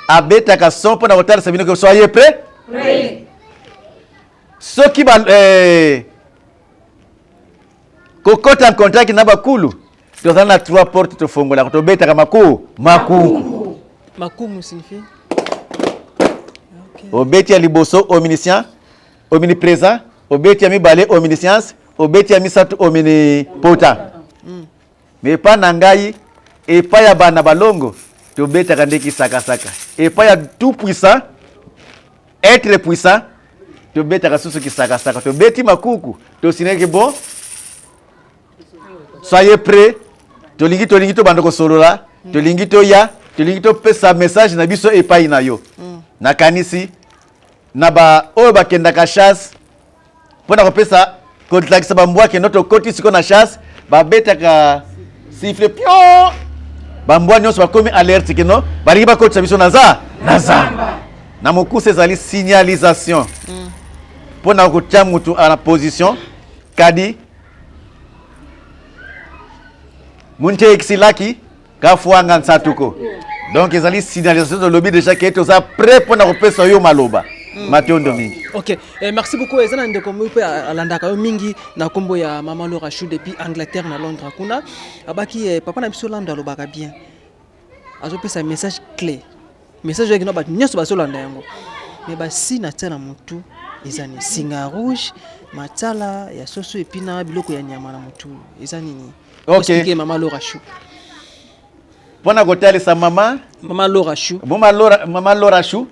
abetaka son mpo na kotalisa bino ke soyez prêt soki kokota en contact na bakulu tozali na 3 porte tofongolaka tobetaka makumu signifie obeti ya liboso omniscient omniprésent obeti ya mibale omniscience obeti ya misato omnipota me epai na ngai epai ya bana balongo tobetaka ndeki sakasaka epai ya tout puissant être puissant tobetaka susu kisakasaka tobeti makuku tosineki bon soyez prêt tolingi tobanda kosolola tolingi toya tolingi topesa message na biso epai na yo nakanisi na oyo bakendaka chasse mpona kopesa kotlakisa bambwake no tokoti siko na chasse babetaka siffle pio bambwa nyonso bakomi alerte kino balingi bakotisa biso na zamba na mokusa ezali signalisation mpona kotia mutu na position kadi munte eksilaki kafuanga nsatuko donc ezali signalisation tolobi déjà ke toza prêt mpona kopesa yo maloba matondo mingi. Ok, merci beaucoup ezana ndeko mpe alandaka yo mingi na kombo ya Mama Laura Chou depuis Angleterre na Londres kuna abaki papa na biso landa lobaka bien azopesa message clé message yaki no ba nyoso basolanda yango mais basi na tsana mutu ezani singa rouge matala ya soso epina biloko ya nyama na mutu ezani ni ok Mama Laura Chou mpona kotalisa Mama Laura Chou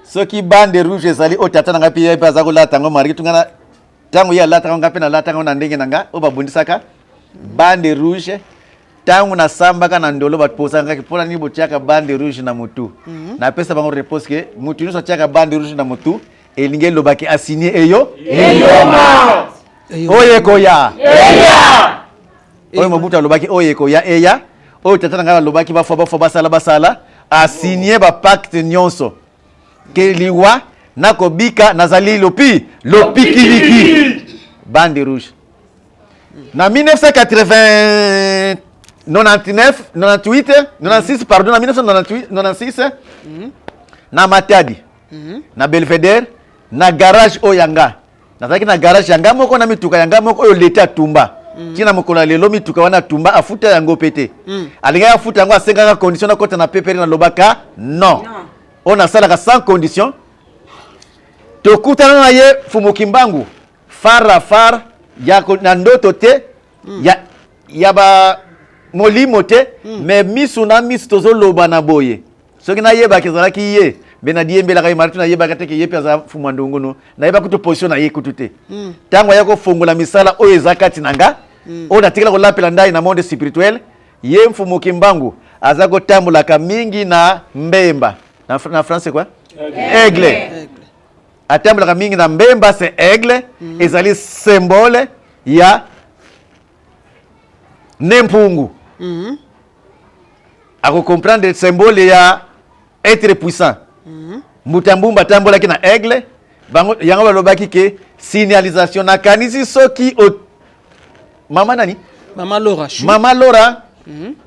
soki bande rouge ezali o tata nanga mpe mpe aza kolata yango mariki tungana ntango ye alataka nga mpe nalataka ngo na ndenge na nga oyo babundisaka bande rouge ntango nasambaka na ndolo baposangaki mpona nini botiaka bande rouge na motu napesa bango repose ke motu nyonso atiaka bande rouge na motu elingi elobaki asigne oyo ekoya oyo mobutu alobaki oyo ekoya eya oyo tata na ngai alobaki bafwa basala asigne bapacte nyonso ke liwa nakobika nazali lopikiliki bande rouge na 1999 96 pardon na 1996 na Matadi na Belvedere na garage oyanga nazalaki na garage yanga moko na mituka yanga moko oyo leta tumba tina mokolo lelo mituka wana tumba afuta yango pete alingaka afuta yango asengaka condition na kota na pepere na lobaka non on a salaka sans condition tokutana na ye fumuki mbangu far ya na ndoto te ya ba molimo te mais misu na misu tozoloba na boye soki na yeba kezalaki ye be na diembelaka ye martu na yebaka te ke ye mpe aza fumu ndongono na yeba kutu position na ye kutu te ntango ya kofongola misala oyo eza kati na nga oyo natikala kolapela ndai na monde spirituel ye mfumuki mbangu aza kotambolaka mingi na mbemba na français quoi aigle atambolaka mingi na mbemba c'est aigle ezali symbole ya nempungu ako comprendre symbole ya être puissant mutambumba tambolaki na aigle bango yango balobaki ke signalisation na kanisi soki mama nani Mama Laura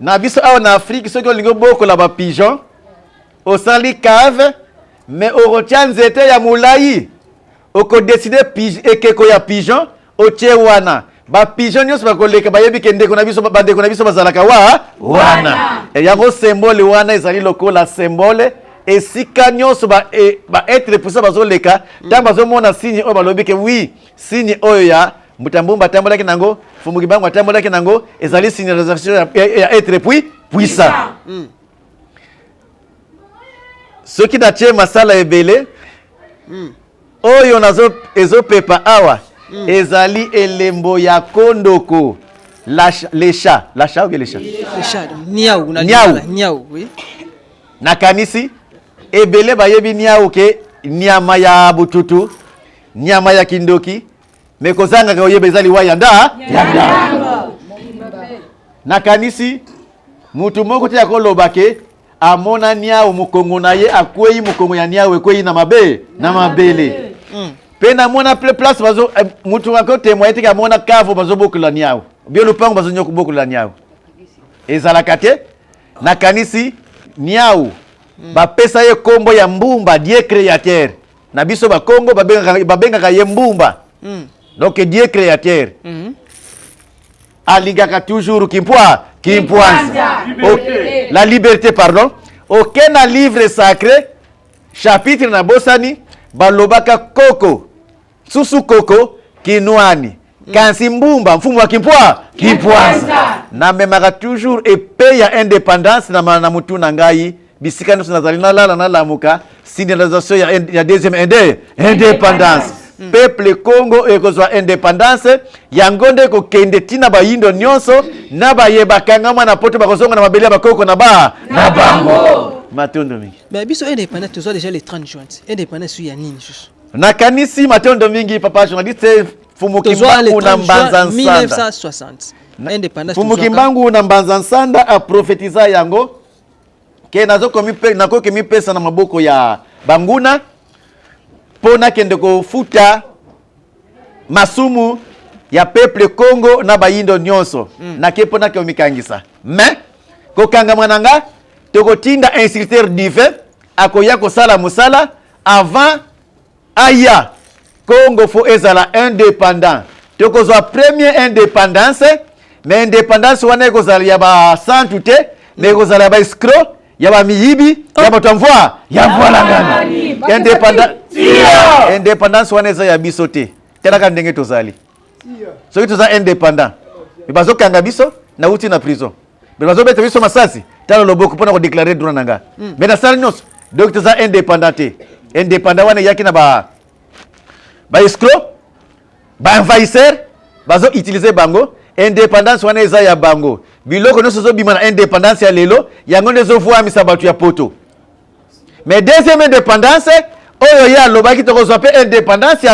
na biso awa na Afrique soki olingo boko la ba pigeon au sali cave mais au rotia nzete ya mulai oko décider ekeko ya pigeon o wana ba pigeon nyos ba koleka ba yebi kende ko na biso bande ko na biso bazalaka wana e yango symbole wana ezali lokola symbole esika nyos ba être pour ça bazoleka tant bazomona signe o balobi ke oui signe oyo ya Mutambumba tambolaki nango fumuki bangu tambolaki nango ezali signalisation ya être puissant. Ce qui datie masala ebele oyo nazo ezopepa awa ezali elembo ya kondoko les chats ou les chats niaou oui na kanisi ebele bayebi niaou ke nyama ya bututu nyama ya kindoki mais kozanga ka oyeba ezali wa yanda na kanisi mutu moko te akoloba ke amona niaou mukongo na ye akwei mukongo ya niaou ekwei na mabele pe na mona place bazo mutu ngako témoin te ka mona kavo bazo bokula niaou bien lupango bazo nyoko bokula niaou ezalaka te na kanisi niaou bapesa ye kombo ya mbumba Dieu créateur na biso ba Kongo babengaka ye mbumba donc Dieu créateur alingaka toujours kimpwanza la liberté pardon aucun livre sacré chapitre na bosani balobaka koko susu koko kinwani kansi mbumba mfumu wa kimpwanza na memaka toujours epée ya indépendance na mutu na ngai bisika nyonso nazali nalala nalamuka signalisation ya deuxième indépendance peuple Congo ekozwa indépendance yango nde kokende tina bayindo nyonso na bayebaka ngama na poto bakozonga na mabele bakoko na bango matondo mingi mais biso indépendance tozo déjà le 30 juin indépendance ya nini juste na kanisi matondo mingi papa journaliste Fumukimbangu na Mbanza Nsanda 1960 indépendance Fumukimbangu na Mbanza Nsanda a prophétisa yango ke nakoki mipesa na maboko ya banguna pona kende kofuta masumu ya peuple Congo na bayindo nyonso na ke pona ke omikangisa mais kokanga mwananga tokotinda instructeur divin akoya kosala musala avant aya Congo fo ezala indépendant tokozwa premier indépendance mais indépendance wana ekozala ya ba santu te mais ekozala ba escroc ya ba miyibi ya batamvwa ya mvalangana indépendance wana eza ya biso te telaka ndenge tozali soki toza indépendant bazokanga biso na uti na prison bazobeta biso masasi tala loboko mpona kodéclarer droit na nga mais na sala nyonso donc toza indépendant te indépendant wana eyaki na ba escroc ba envahisseur bazoutilize bango indépendance wana eza ya bango biloko nyonso ezobima na indépendance ya lelo yango nde ezovwamisa bato ya poto mais deuxième indépendance oyo ye alobaki tokozwa mpe indépendance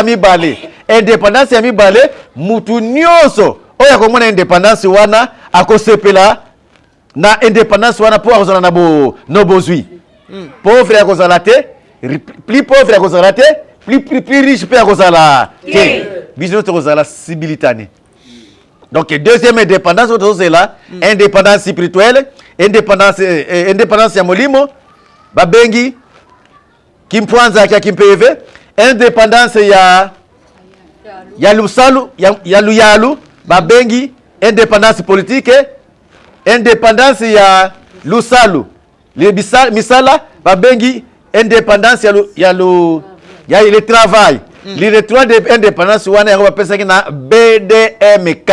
ya mibale mutu nyonso oyo akomona indépendance wana akosepela na indépendance wana mpo akozala na bozwi pauvre akozala te plus pauvre akozala te plus riche mpe akozala te biso nyonso tokozala sibilitane. Donc deuxième indépendance tozozela indépendance spirituelle indépendance ya molimo babengi kimpwanza ya kimpeve indépendance ya lusalu ya luyalu babengi indépendance politique indépendance ya lusalu misala babengi indépendance ya le travail le trois de indépendance wana yango bapesaki na BDMK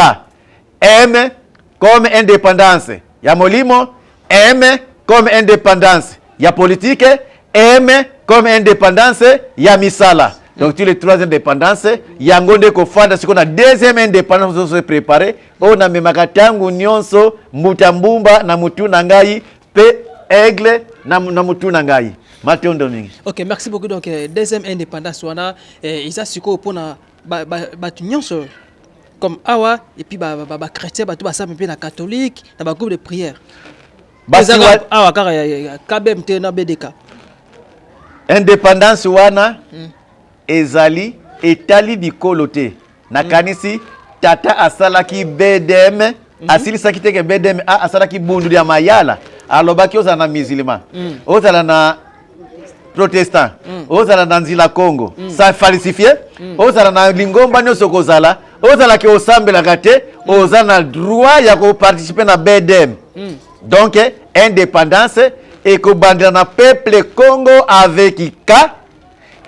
M comme indépendance ya molimo M comme indépendance ya politique M comme indépendance ya misala. Donc tous les trois indépendances yango nde kofanda siko na deuxième indépendance se préparer ona memaka tangu nyonso mutambumba na mutu na ngai pe aigle na mutu na ngai matondo mingi. Ok, merci beaucoup. Donc deuxième indépendance wana isa siko pona batu nyonso comme awa et puis ba chrétien batu ba sa pe na catholique na ba groupe de prière bazaka awa kaka KBMT na BDK indépendance wana ezali etali bikolo te na kanisi tata asalaki BDM asili sakite ke bedem asala ki bundu ya mayala alobaki ozala na musulman ozala na protestant ozala na nzila Congo ça falsifié ozala na lingomba nyonso kozala ozala ki osambelaka te oza na droit ya ko participer na bedem donc indépendance et que bandira na peuple Congo avec Ika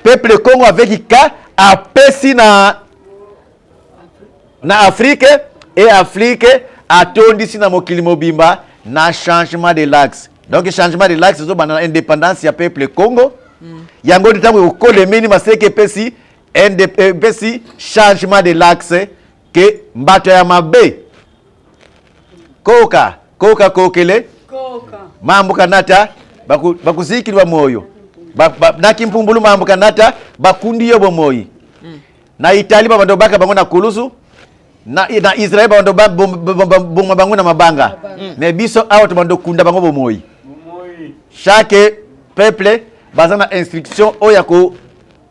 peuple Congo avec Ika apesi na Afrique et Afrique atondisi na mokili mobimba na changement de l'axe. Donc changement de l'axe zo bana indépendance ya peuple Congo. Yango ditango ukole mini maseke pesi pesi changement de l'axe que mbato ya mabe. Koka kokele. Mambo kanata bakuzikirwa moyo. Na kimpumbulu mambo kanata bakundi yobo moyi. Na Italy bando baka bango na kulusu. Na Israel bando bomba bango na mabanga. Mais biso out bando kunda bango bomoyi. Chaque peuple bazana instruction oya ko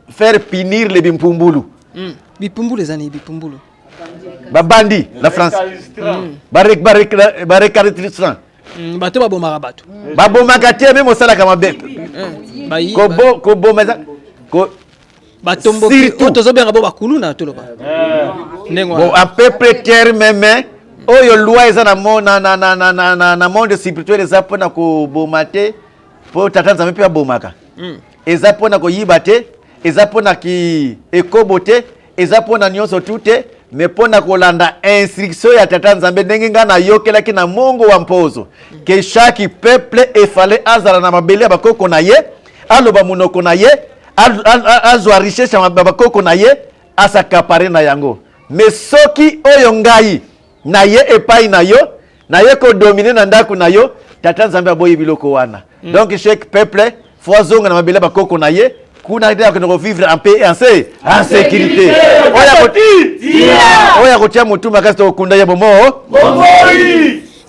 faire punir les bimpumbulu. Bipumbulu zani bipumbulu. Babandi la France. Barekaritisan. Bato babomaka bato. Babomaka te même osala kama be. Ko bomeza ko batombo tozo benga bo bakulu na toloba. Bon à peu près terme même oyo loi eza na monde spirituel eza pona ko bomate po tatanza mepe ya bomaka. Eza pona ko yibate, eza pona ki ekobote, eza pona nyonso tute, mais pona ko landa instruction ya tatanza mbe ndenge ngana yokela ki na mongo wa mpozo. Que chaque peuple efale azala na mabele ya bakoko na ye, aloba munoko na ye, azwa richesse ya bakoko na ye, asakapare na yango. Mais soki oyo ngai na ye epai na yo, na ye ko dominer na ndaku na yo, tatanza mbe aboyi biloko wana. Donc chaque peuple foisonga na mabele bakoko na ye, kuna idea ko vivre en paix et en sécurité. Oya kotia mutuma kasi to kunda ye bomo.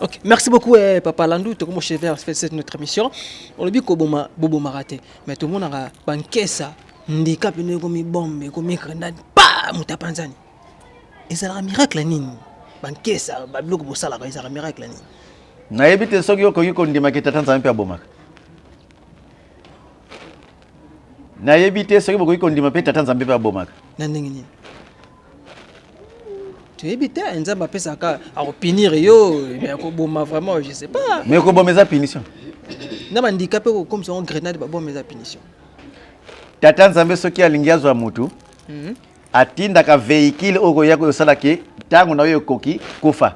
Ok, merci beaucoup Papa Landou, to comme chef fait cette notre émission. On le dit ko bobo maraté, mais tout le monde a bankesa ndika pene ko mi bombe ko mi grenade pa mutapanzani. Et ça la miracle nini? Bankesa ba bloko bo sala ka ça la miracle nini? Na ebite soki yoko ndima ke tatanza mpe abomaka. Na ebite soki boko yiko ndima pe tatanza mpe abomaka. Na ndenge nini? Tu évites Nzamba pesa ka a opinir yo mais ko boma vraiment je sais pas. Mais ko bomeza punition. Na handicapé comme ça on grenade ba bomeza punition. Tatanza mbe soki alingiazwa mutu. Atinda ka véhicule oko yako yosala ke tango na yo koki kufa.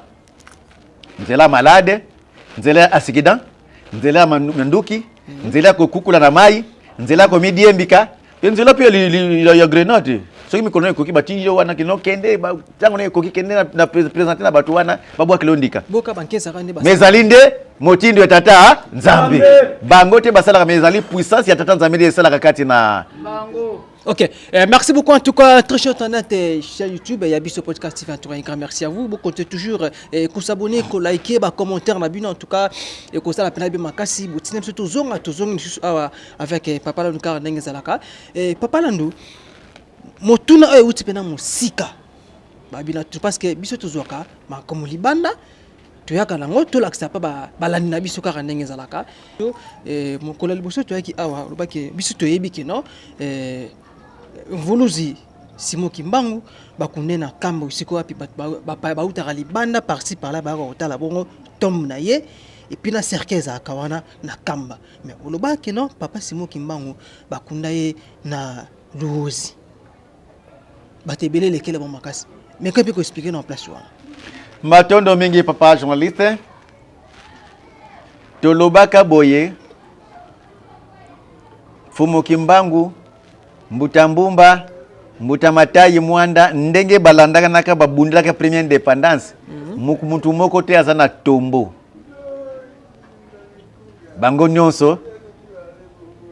Nzela malade, nzela accident, nzela manduki, nzela ko kukula na mai, nzela ko midiembika, nzela pia ya grenade. Soki mikono yako koki batinjo wana kino kende tango na koki kende na présenter na batu wana babwa kilondika. Boka bankesa kande basa. Mezalinde motindo ya tata Nzambe. Bango te basala ka mezali puissance ya tata Nzambe esala kakati na bango. Ok, merci beaucoup en tout cas, très cher internet chez YouTube, il y a ce podcast, un grand merci à vous. Vous comptez toujours s'abonner, liker, commenter, en tout cas, et que ça la peine de makasi, vous tenez surtout zonga, avec Papa Landou car n'engezalaka. Et Papa Landou, motuna e uti pena musika. Babina tu parce que biso tozoka, ma comme libanda. Tu as kanango to laksa pa balani na biso car n'engezalaka. Et mon collègue bosso tu as qui awa, le baki biso to yebiki non. Vuluzi Simo Kimbangu bakunde na kambo siko wapi ba utaka libanda par-ci par là ba otala bongo tom na ye et puis na cerkeza akawana na kamba mais oloba ke non papa Simo Kimbangu bakunda ye na luozi batebele lekele bon makasi mais quand peut expliquer dans place wana matondo mingi papa journaliste tolobaka boye Fumo Kimbangu Mbutambumba, Mbutamatai Mwanda, ndenge balandaka naka babundilaka première indépendance. Mutu moko te azana tombo. Bango nyonso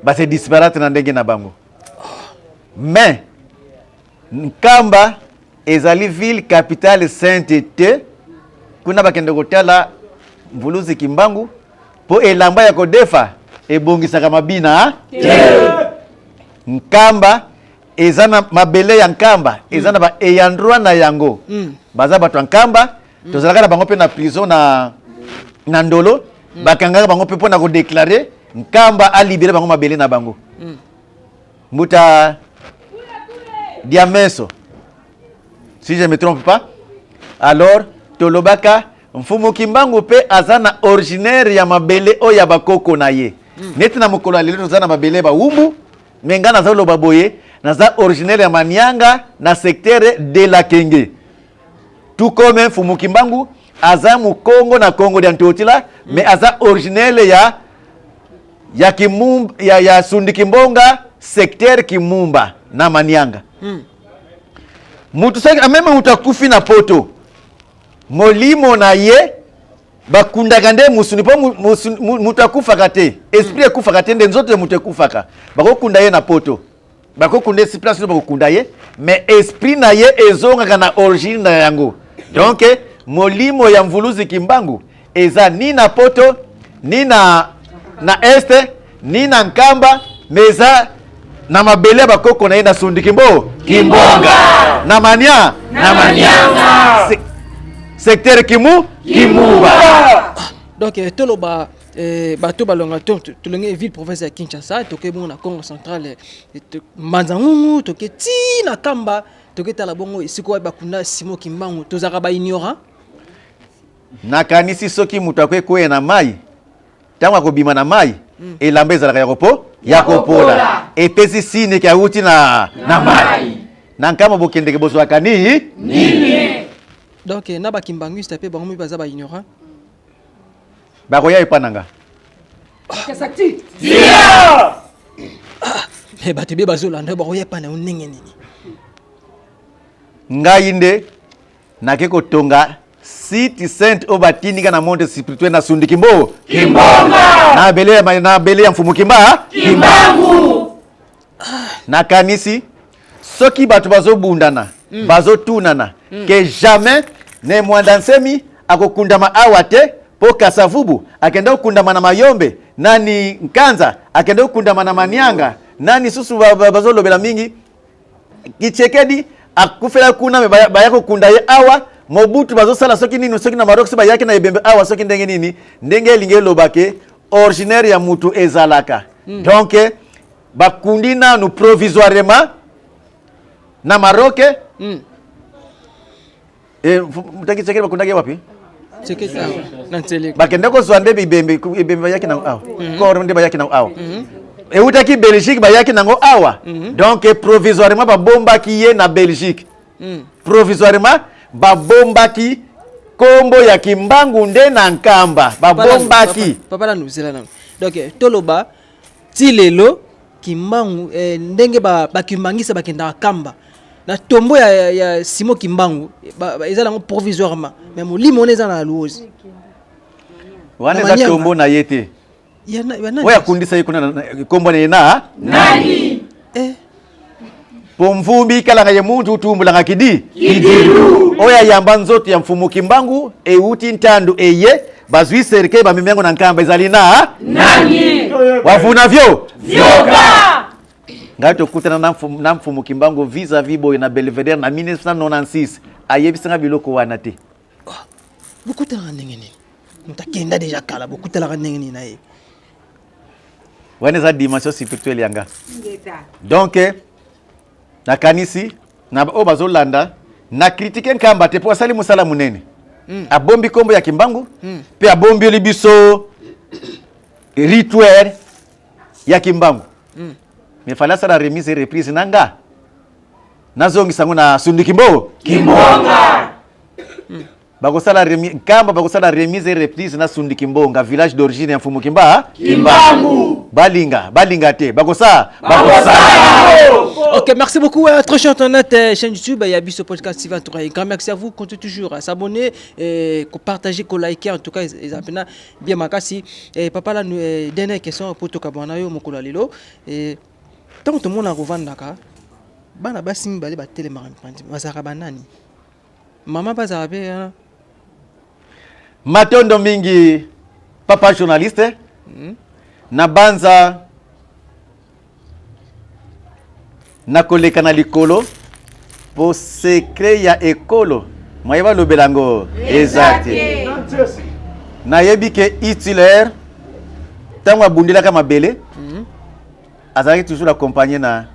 base disparate na ndenge na bango. Mais Nkamba ezali ville capitale sainteté kuna bakende kotala Mvuluzi Kimbangu po elamba ya kodefa ebongisaka mabina Nkamba ezana mabele ya Nkamba ezana ba eyandroa na yango baza bato Nkamba tozalaka na bango pe na prison na ndolo bakangaka bango pe pona ko déclarer nkamba a libérer bango mabele na bango muta Diameso si je me trompe pas alors tolobaka mfumu kimbangu pe azana originaire ya mabele o ya bakoko na ye neti na mokolo alelo tozana mabele ba umbu menga na zalo baboye na za originaire ya Manianga na secteur de la Kenge tout comme mfumu kimbangu aza mu Congo na Congo de Ntotila mais aza originaire ya Kimumba ya Sundikimbonga secteur Kimumba na Manianga mutu saki ameme mutakufi na poto molimo na ye bakundaka nde musuni po mutakufaka te esprit ekufaka te nde nzoto mutu ekufaka bakokunda ye na poto bakokunda esi place bakokunda ye mais esprit na ye ezongaka na origine na yango donc molimo ya mvuluzi kimbangu eza ni na poto ni na este ni na nkamba meza na mabele bakoko na ye na Sundikimbo Kimbonga na Manianga secteur Kimumba. Donc toloba bato balonga tolonge ville province ya Kinshasa toke bon na Congo central Manzangungu toke ti na Kamba toke tala bongo siko bakunda Simon Kimbangu tozaka ba ignorant nakanisi soki mutu akwekwe na mai ntango akobima na mai elamba ezalaka ya kopola epesi sine ki awuti na mai na nkama bokendeke bozwaka nini donc na bakimbanguiste pe bango baza ba ignorant bakoya epananga bato be bazolanda bakoya epana ndenge nini ngai nde nake kotonga site sainte o batindika na monde spirituel na Sundikimbo Kimbonga na bele ya mfumu Kimbangu na kanisi soki bato bazobundana bazotunana ke jamais ne mwanda nsemi akokundama awa te po Kasavubu akenda kukundama na Mayombe nani Nkanza akenda kukundama na Manianga nani susu bazolobela mingi Kichekedi akufela kuna bayako kunda ye awa Mobutu bazosala soki nini soki na Maroc ba yake na ebembe awa soki ndenge nini ndenge linge lobake originaire ya mutu ezalaka donc bakundi nanu provisoirement na Maroc mutaki chekele bakundage wapi chekele na ntele bakende ko zwande ibembe yake na awa ko nde ba yake na awa utaki Belgique ba yake nango awa donc provisoirement babombaki ye na Belgique provisoirement babombaki kombo ya Kimbangu nde na nkamba babombaki papa la nuzela na donc toloba tilelo Kimbangu ndenge bakimbangisa bakenda kamba na tombo ya Simon Kimbangu ezala ngo provisoirement mais molimo neza na luozi wana za tombo na yete oya kundisa yikuna kombo na nani pomvumbi kala nga yemuntu utumbula nga kidiru oya yamba nzoto ya mfumu Kimbangu euti ntandu eye bazwi serike bamimengo na nkamba ezalina nani wafuna vyoka ngato kutana na mfumu Kimbangu vis-à-vis boy na Belvedere na 1996 ayebisanga biloko wana te bukutala ndenge nini mutakenda deja kala bukutala ndenge nini na ye wana za dimension spirituelle yanga donc na kanisi na bazolanda na critique nkamba te po asali musala munene abombi kombo ya Kimbangu pe abombi libiso rituel ya Kimbangu me fala sala remise et reprise nanga nazongi sango na Sundikimbo Kimbonga bakosala bakosala remise et reprise na Sundikimbonga village d'origine ya mfumu Kimbangu balinga te bakosa. Ok, merci beaucoup à très cher internet chaîne YouTube et à Bisso Podcast Sylvain Touré. Grand merci à vous, continuez toujours à s'abonner et partager, liker en tout cas ils appellent bien makasi et papa là dernière question pour toi kabana yo mokolo lelo et tant que tout le monde a revendaka bana basim bale ba télémarine bazaka banani mama bazaka be matondo mingi papa journaliste na banza na koleka na likolo po secret ya ekolo Moyeba lo belango. Exact. Nayebi ke Hitler tango abundela kama bele. Azaki toujours accompagné na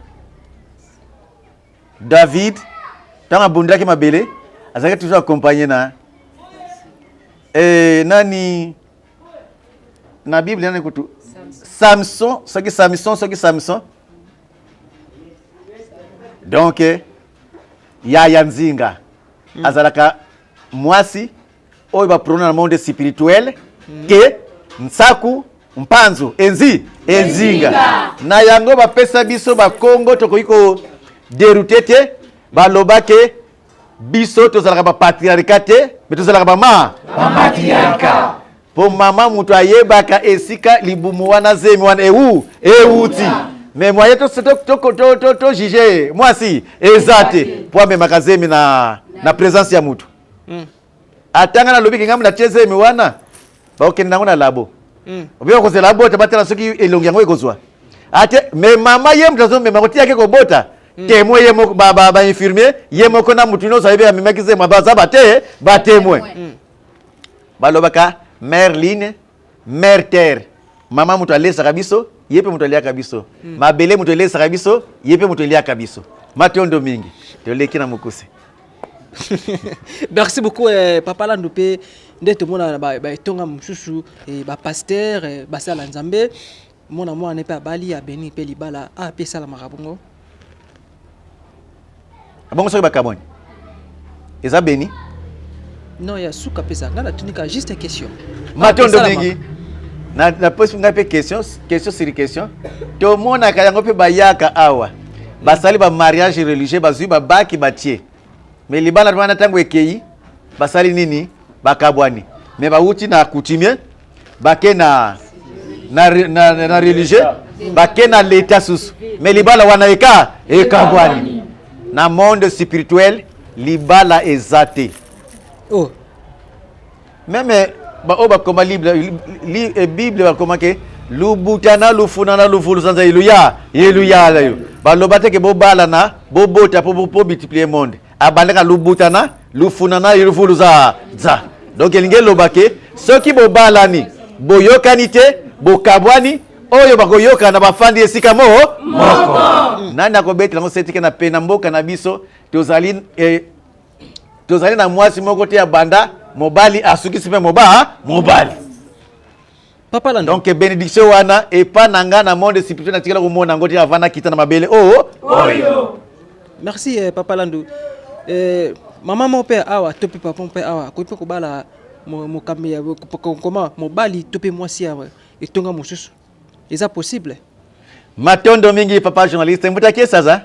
David tango abundela kama bele. Azaki toujours accompagné na nani na Bible nani kutu Samson, Samson. Donc ya nzinga azalaka mwasi oyo ba prona na monde spirituel ke nsaku mpanzu enzinga na yango bapesa biso ba Kongo tokoiko derutete balobake biso tozalaka ba patriarcate mais tozalaka ba patriarca po mama mutu ayebaka esika libumu wana zemi wana euti mais moye to juger mwasi ezate po amemaka zemi na présence ya mutu atanga na lobi kingamu na cheze mi wana baokende nango na labo obiyo ko labo te batela soki elongi yango ekozwa ate mais mama ye mtazo me makoti yake ko bota témoin ye moko ba infirmier ye moko na mutu no sabe amemaki zemi baza ba témoin balobaka Merline, mère terre. Mama mutu alesa kabiso, yepe mutu alia kabiso. Mabele mutu alesa kabiso, yepe mutu alia kabiso. Matondo mingi. Toleki na mukuse. Merci beaucoup Papa Landu pe ndeto mona ba etonga mususu ba pasteur ba sala nzambe mona mwa ne pa bali ya beni pe libala a pe sala makabongo. Abongo soki bakaboni. Eza beni. Non, il y a souka pesa. Ngala tunika juste une question. Matondo mingi. Na posi ngape question sur question. To mona ka yango pe bayaka awa. Basali ba mariage religieux bazui ba baki batie. Mais libala twana tango ekei basali nini bakabwani. Mais ba uti na coutumier bake na religieux bake na l'état sous. Mais libala wana ekabwani. Na monde spirituel libala ezate. Oh. Même ba koma Bible ba koma ke lubutana lufunana lufulu sanza iluya la yo. Ba lobate ke bo bala na bo bota po multiplier monde. Abaleka lubutana lufunana lufulu za. Donc elinge lobake soki bo bala ni boyokanite bokabwani oyo bakoyoka na bafandi esika moko. Nani akobetela ngo setike na pena mboka na biso tozali na mwasi moko te ya banda mobali asukisi pe mobali. Papa Landu. Donc bénédiction wana epa nanga na monde spirituel na tikela ko mona ngoti avana kita na mabele oyo. Merci Papa Landu. Mama mo pe awa topi papa mo pe awa ko pe ko bala mo kambi ya koma mobali topi mwasi ya etonga mususu. Est-ce possible? Matondo mingi papa journaliste mbutaki sasa.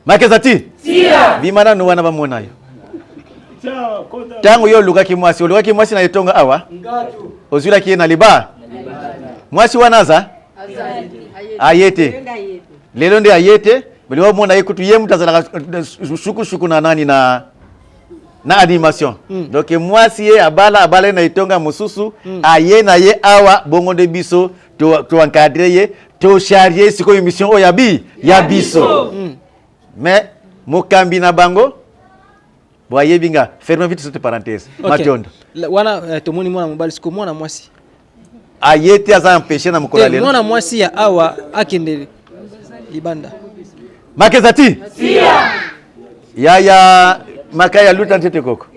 Makezati? Tia. Bimana no wana bamona yo. Tangu yo lukaki mwasi na etonga awa ozula kie na liba mwasi wanaza ayete lelo nde ayete beliwa mona ekutu ye mutazala shuku na nani na animation donc mwasi ye abala na etonga mususu aye na ye awa bongo de biso to encadrer ye to charger siko émission o ya biso mais mokambi na bango Boye binga, ferme vite cette parenthèse. Okay. Matondo. Wana tomoni mwana mobali siko mwana mwasi. Ayete aza empêcher na mukolo lelo. Mwana mwasi ya awa akende libanda. Makezati? Sia. Ya makaya luta ntete koko.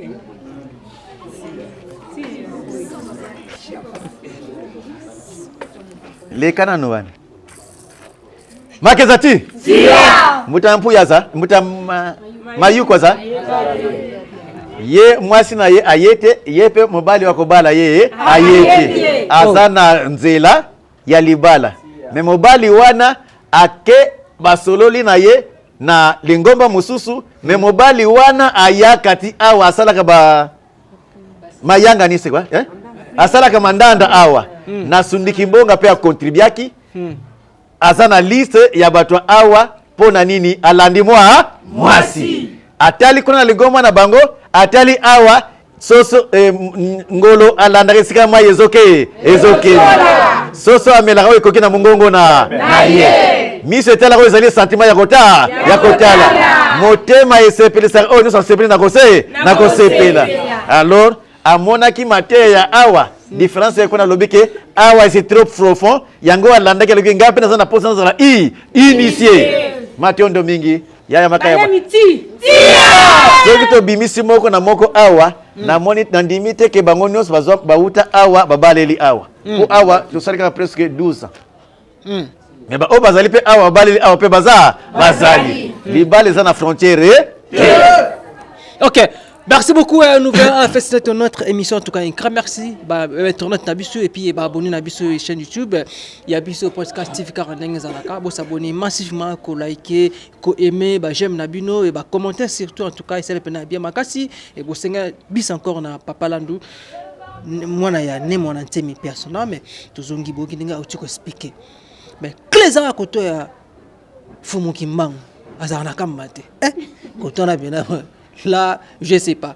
Lekana no wana. Makezati? Sia. Mutampu yaza, mayuko za ye mwasi na ye ayete yepe mobali wako bala ye ayete azana nzela ya libala me mobali wana ake basololi na ye na lingomba mususu me mobali wana ayakati awa asalaka ba mayanga nise kwa asalaka mandanda awa na sundiki mbonga pe akontribiaki azana liste ya bato awa pona nini alandi mwasi atali kuna ligoma na bango atali awa soso ngolo alanda sika mwa ezoke soso amela ko ekoki na mungongo na ye miso etala ko ezali sentiment ya kotala motema esepelisa oyo nyonso asepeli na kosepela. Alors amonaki mateya awa différence eko na lobi ke awa c'est trop profond yango alandaki alobi ngapi naza na posa nazala initié Mationdo mingi yaya makaya soki tobimisi moko na moko awa namoni nandimi te ke bango nyonso bazwa bauta awa babaleli awa po awa tosalikaka presque 12 ans mais ba o bazali pe awa babaleli awa pe bazali libale eza na frontière Ok, merci beaucoup. Nous allons faire notre émission. En tout cas, un grand merci. Internaute Nabisu et puis abonner Nabisu chaîne YouTube. Il y a Bisu podcast TV 41 Zalaka. Vous s'abonner massivement, ko liker, ko aimer, j'aime Nabino et commenter surtout. En tout cas, c'est le pena bien makasi et vous seigneur bis encore na Papa Landou. Moi na ya ne mon antemi personnel mais tozongi boki ninga uti ko expliquer. Mais clés à côté ya fumu kimbangu azana kamate. Koto na bien là, je sais pas.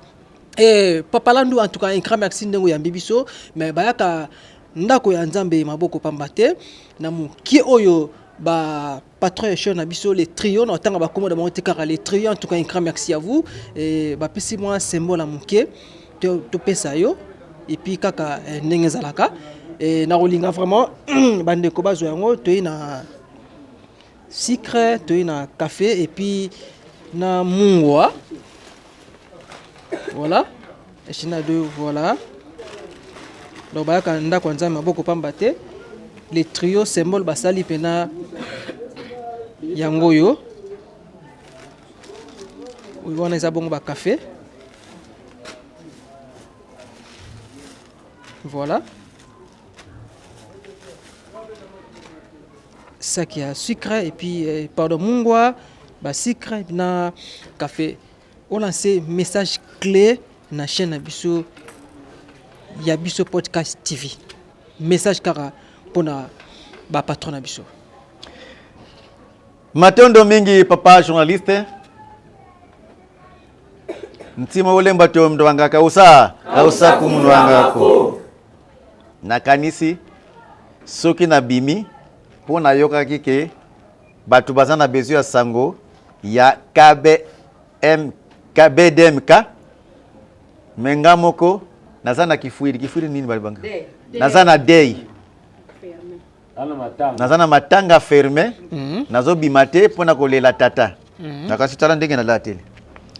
Et Papa Landou, en tout cas, un grand merci de vous bibiso. Mais bayaka ndako ya nzambe maboko pambate. Namu ki oyo ba patron ya na biso les trios na tanga ba komoda monte kara les trios. En tout cas, un grand merci à vous. Et ba pesi moi symbole amuke to pesa yo. Et puis kaka ndenge zalaka. Et na rolinga vraiment bande ko bazo yango to ina sucre, to ina café et puis na mungwa. Voilà, et china deux, voilà. Donc, bah, quand on a quand on beaucoup pambate, les trios symbole basali pena yangoyo. Oui, on a bon ba café. Voilà. Ça qui a sucre et puis pardon mungwa, ba sucre na café. On lance message clé na chaîne Abisso Yabisso Podcast TV. Message kara pour na ba patron Abisso. Mationdo mingi papa journaliste. Ntima ulemba to mndwanga kausa kumndwangako. Na kanisi soki na bimi pona yoka kike batu bazana bezu ya sango ya KBDMK mengamoko nazana kifuiri nini balibanga nazana day nazana matanga fermé nazo bimate pona kolela tata nakasi tala ndenge na lateli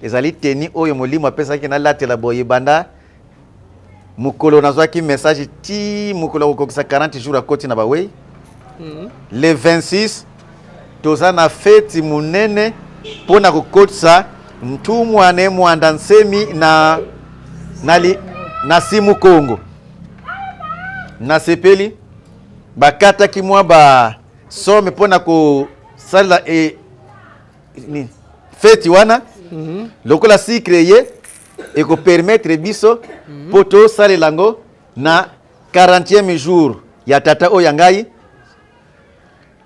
ezali teni oyo molimo apesa ki na latela boye banda mukolo nazwaki message ti mukolo kokisa 40 jours akoti na bawe le 26 tozana feti munene pona kokotsa mtumwane mwanda nsemi na simu Kongo na sepeli bakata kimwa ba some pona ko sala ni feti wana lokola si créer et ko permettre biso poto sale lango na 40e jour ya tata oyangai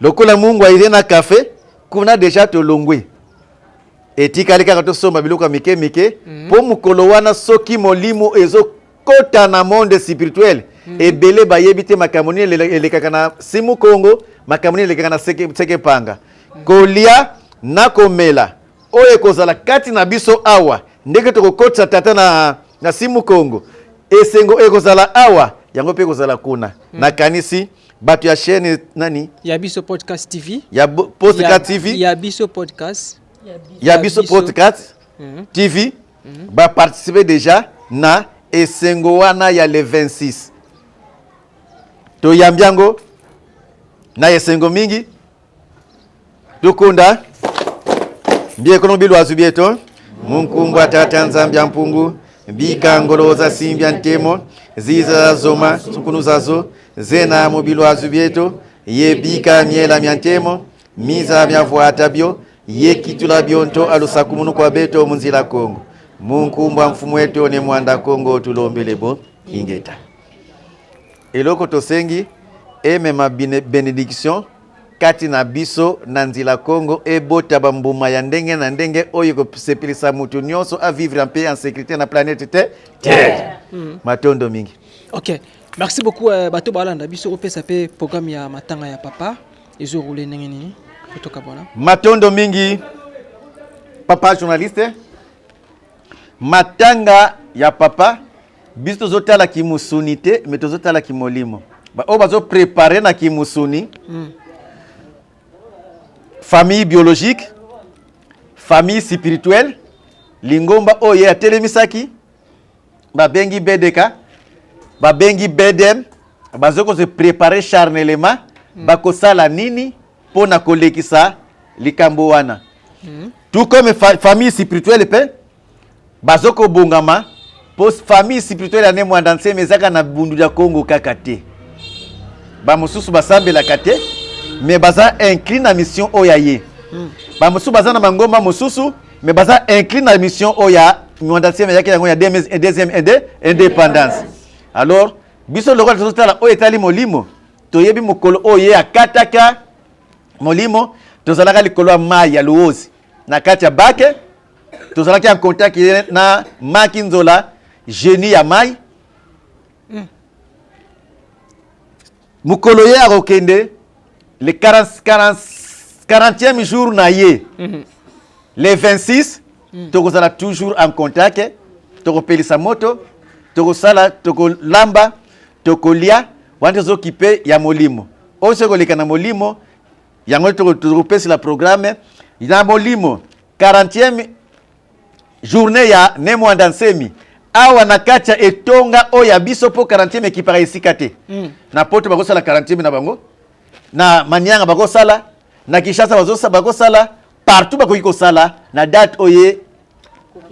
lokola Mungu aizena café kuna deja to longwe etikali kaka to somba biloko mike po mukolo wana soki molimo ezo kota na monde spirituel ebele bayebite makamoni elekaka na simu Kongo makamoni elekaka na seke panga kolia na komela oye kozala kati na biso awa ndenge to kokotsa tata na simu Kongo esengo ekozala awa yango pe kozala kuna na kanisi batu ya chaîne nani Yabisso Podcast TV Podcast TV Yabisso Podcast Yabisso Podcast TV va participer déjà na esengo wana ya le 26 to yambiango na esengo mingi tukunda mbie kono bilu azubieto munkumbu atata nzambia mpungu bikangoloza simbia ntemo ziza zoma sukunuzazo zena mobilu azubieto yebika miela miantemo miza byavwata byo yekitula byonto alusakumunu kwa beto munzila Kongo munkumbwa mfumu wetu ne mwanda Kongo tulombelebo ingeta eloko tosengi ma benediction kati na biso na nzila Kongo ebota bambuma ya ndenge na ndenge oyo ko sepelisa mutu nyonso a vivre en paix en sécurité na planète Terre. Mationdo mingi. OK. Merci beaucoup bato balanda biso opesa pe programme ya matanga ya papa ezo rouler ndenge nini kutoka bona. Mationdo mingi papa journaliste matanga ya papa biso tozotala kimusuni te mais tozotala kimolimo oyo bazoprépare na kimusuni famille biologique famille spirituelle lingomba oyo atelemisaki babengi BDK babengi BDM bazoko se préparer charnellement bakosala nini pona kolekisa likambo wana tout comme famille spirituelle pe bazoko bongama post famille spirituelle ane mwandanse mezaka na bundu ya Congo kaka te ba mosusu basambela kate mais baza incline na mission oyaye ba mosusu baza na mangomba mosusu mais baza incline na mission oya mwandanse mezaka yango ya deuxième indépendance alors biso lokala tozotala oyo etali molimo toyebi mokolo oyo akataka molimo tozalaka likolo ya mai ya luozi na kati ya bake tozalaki en contact na Maki Nzola génie ya mai mokolo ye akokende le 40e jour na ye le 26 tokozala toujours en contact tokopelisa moto tokosala tokolamba tokolia wana tozokipe ya molimo oyo sekoleka na molimo yango tokopesi la programme ya molimo 40e journée ya Nemwanda Nsemi awa na kati ya etonga oyo ya biso po 40e ekipaka esika te na poto bakosala 40e na bango na Manyanga bakosala na Kinshasa bakosala partout bakoki kosala na date oyo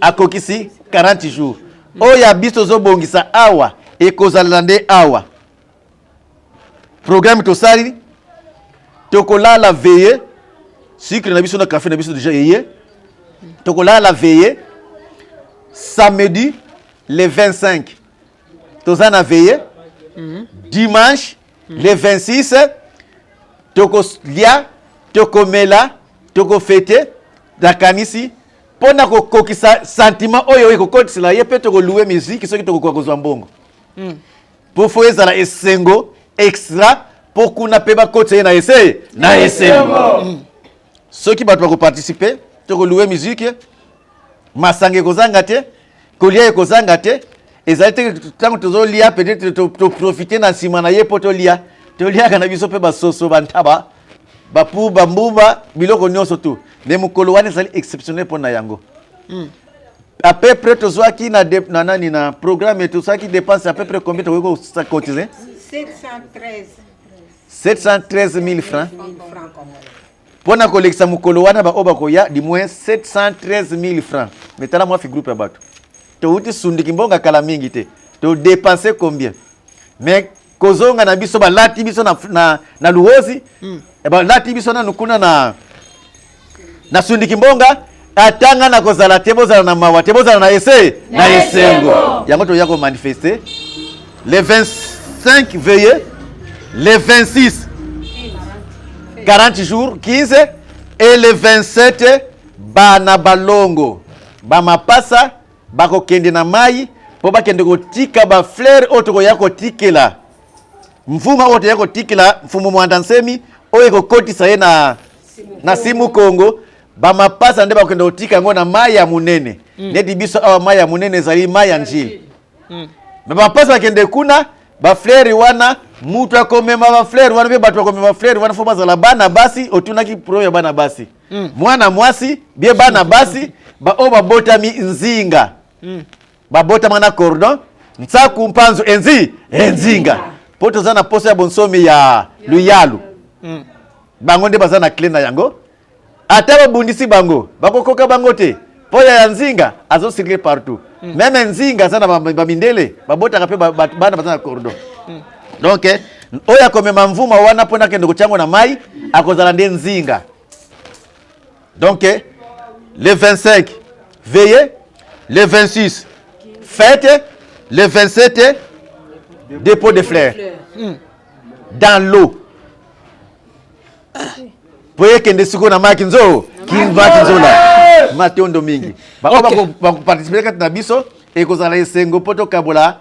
akokisi 40 jours oyo ya biso zobongisa awa ekozala nde awa programme tosali tokolala veille sucre na biso na café na biso déjà yeye tokolala veille samedi le 25 tozana veille dimanche le 26 tokolia tokomela tokofete dakanisi pona kokokisa sentiment oyo ekokotisela ye pe tokoluwe musique soki tokokoka kozwa mbongo po fo ezala esengo extra po kuna pe bakotisa ye na esengo soki bato bakoparticipe tokoluwe musique masanga ekozanga te kolia ekozanga te ezali te ntango tozolia peut-être toprofite na nsima na ye po toliaka na biso mpe basoso bantaba bapu bambumba biloko nyonso tu me mokolo wana ezali exceptionnel mpo na yango à peu près tozwaki na nani na programme tozwaki dépense à peu près combien tokoki kocotiser 713 000 francs pona kolekisa mokolo wana baoyo bakoya du moins 713 000 francs mais tala mwa fi groupe ya bato touti sundiki mbonga kala mingi te to dépenser combien mais kozonga na biso balati biso na luozi balati biso na nukuna na sundiki mbonga atanga na kozala te bozala na mawa te bozala na esengo yango toya ko manifester le 25 veille le 26 40 jours 15 et le 27 bana balongo bamapasa bakokende na mai po bakende kotika ba fleur oto koya kotikela mfuma oto ya kotikela mfumu Mwanda Nsemi oyo kokotisa ye na simu Kongo bamapasa nde bakende kotika ngo na mai ya munene neti biso awa mai ya munene ezali mai ya njili bamapasa bakende kuna ba fleur wana mutu akomema ba fleur wana be bato akomema ba fleur wana fo bazala bana basi otunaki pro ya bana basi mwana mwasi bie bana basi ba o babotami nzinga babotama na cordon nsaku mpanzo enzinga poto zana posa ya bonsomi ya luyalu bango nde bazana clé na yango ata babundisi bango bakokoka bango te po ya nzinga azo circuler partout même nzinga zana bamindele babotaka pe bana bazana cordon donc oya komema mvuma wana pona kende kuchango na mai akozala nde nzinga donc le 25 veille le 26 fête le 27 dépôt de fleurs dans l'eau poye kende siko na maki nzo kinvaki nzola matondo mingi ba participer kati na biso ekozala esengo poto kabola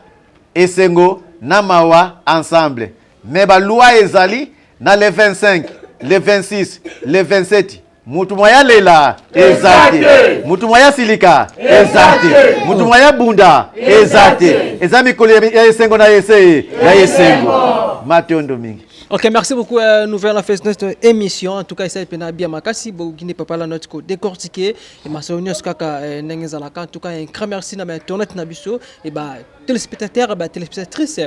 esengo na mawa ensemble mais ba loi ezali na le 25 le 26 le 27 mutu mwaya lela ezate mutu mwaya silika ezate mutu mwaya bunda ezate eza mikolo ya esengo na yese ya esengo matondo mingi. Ok, merci beaucoup. Nous allons faire notre émission. En tout cas, c'est bien Makasi, qui n'est pas là notre décortiqué. Et ma soeur Skaka Nengezalaka. En tout cas, un grand merci à Tournet Nabiso. Et bah, téléspectateurs, téléspectatrices,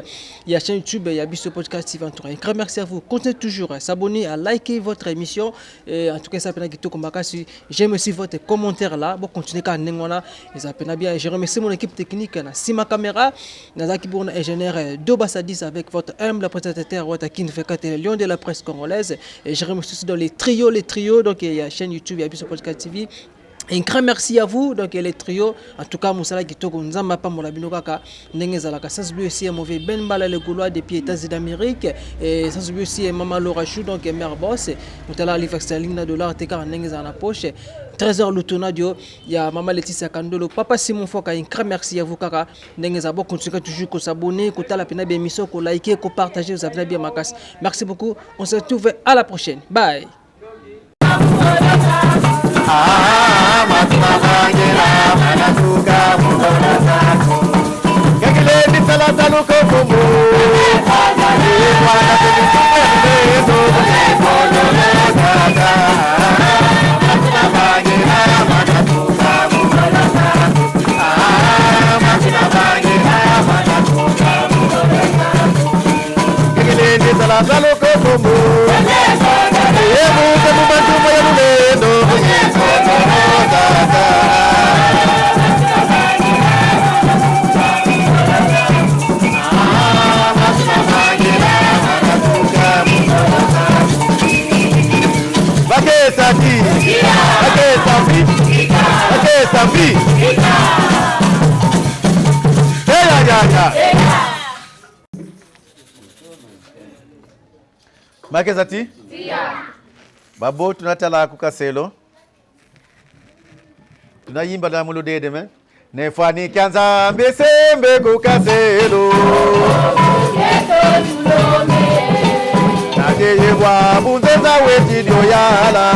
il y a chaîne YouTube, il y a Bisso Podcast. Un grand merci à vous. Continuez toujours à s'abonner, à liker votre émission. Et en tout cas, ça peut être comme Makasi. J'aime aussi votre commentaire là. Bon, continuez à Nengona. Et ça peut bien. Je remercie mon équipe technique, Sima Camera, Nazaki Bourne, ingénieur Dobasadis avec votre humble présentateur, Watakin Feka. Le lion de la presse congolaise. Et je remercie aussi dans les trios. Donc il y a chaîne YouTube, il y a Bisso Podcast TV. Un grand merci à vous. Donc les trios, en tout cas, Moussala Kitoko, Nzamba pa Molabino Kaka, Nengezalaka, ça se veut aussi mauvais Ben Bala le Gaulois depuis les États-Unis d'Amérique. Et ça se veut aussi Maman Laura Chou, donc mère boss. Nous allons aller faire $1 $, Nengezala la poche. 13h le tournadio, il y a Maman Laetitia Kandolo, Papa Simon Foka, un grand merci à vous Kaka. Nengezabo, continuez toujours à s'abonner, à la peine d'émission, à liker, à partager, vous avez bien ma casse. Merci beaucoup. On se retrouve à la prochaine. Bye. Makezati? Babo tunatala kukaselo. Tunayimba na mulu dede me. Nefani kianza mbesembe kukaselo. Nadeye wa bunzeza weti dio yala.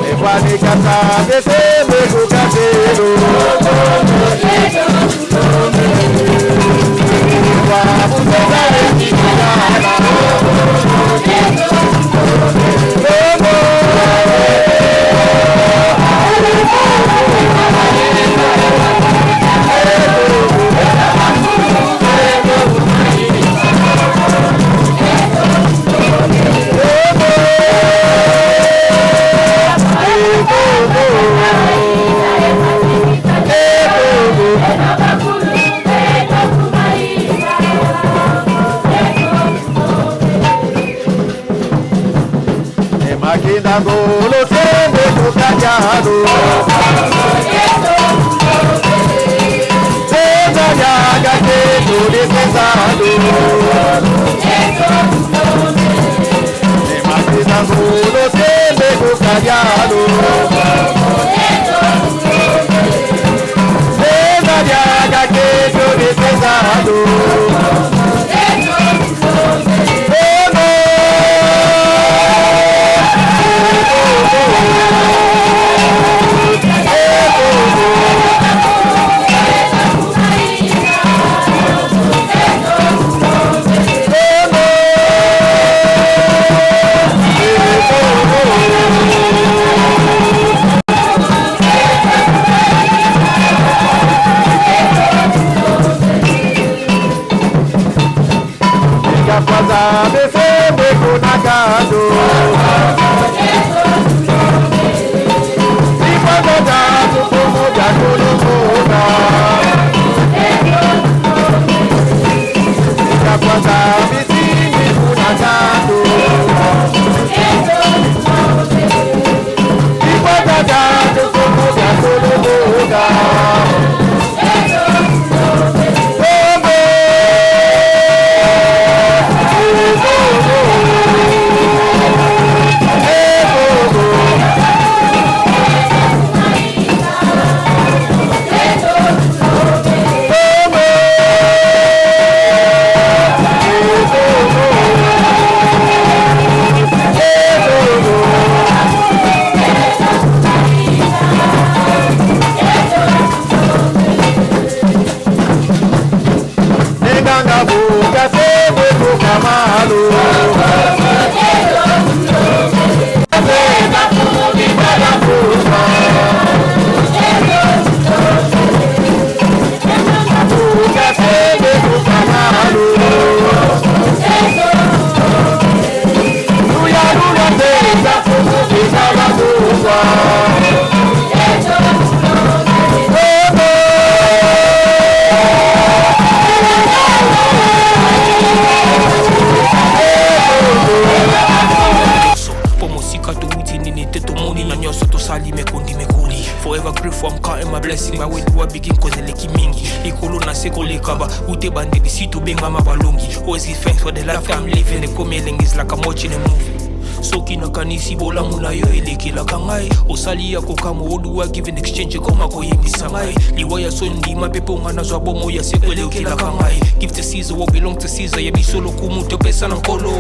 Nefani kianza mbesembe kukaselo. Ngolo sende kukanyado Senda yaga keto desesado Nemakina ngolo sende kukanyado Senda yaga keto desesado te tomoni na nyonso tosali mekondi mekoli. Forever grateful, I'm counting my blessing. My way to a begin cause eleki mingi. Likolo na seko lekaba ute bandeli si to benga mabalongi. Always give thanks for the life I'm living. The coming is like I'm watching a movie. Soki na kanisi bola muna yo eleki la kangai. Osali ya kokamo oduwa give in exchange koma koyemisa ngai. Liwaya sondi mapepo ngana zwa bomo ya seko eleki la kangai. Give to Caesar what belong to Caesar. Yebi solo kumuto pesa nankolo.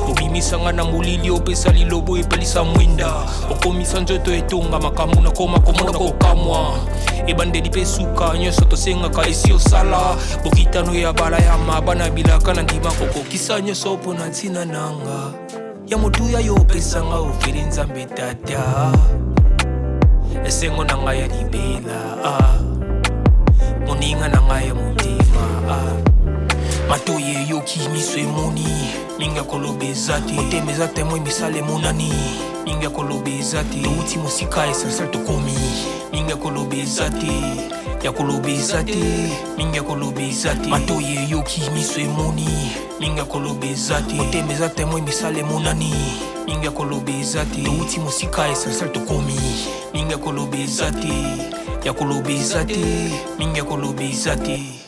Obimisa ngana mulili opesa lilobo epelisa mwinda. Okomisa njoto etonga makamuna koma komona kokamwa. Ebande dipesuka nyoso tosenga ka esi osala. Bokitano ya bala ya mabana bilaka na ndima koko. Kisa nyoso pona ntina nanga. Ya motuya yo pesa nga oferi nzambe tata. Esengo nanga ya libela. Moninga nanga ya mutima. Matoye yo kimiso emoni. Minga kolobezati otemezate moi misale monani. Minga kolobezati uti musika essentiel to komi. Minga kolobezati ya kolobezati. Minga kolobezati matoye yo kimiso emoni. Minga kolobezati otemezate moi misale monani. Minga kolobezati uti musika essentiel to komi. Minga kolobezati ya kolobezati. Minga kolobezati.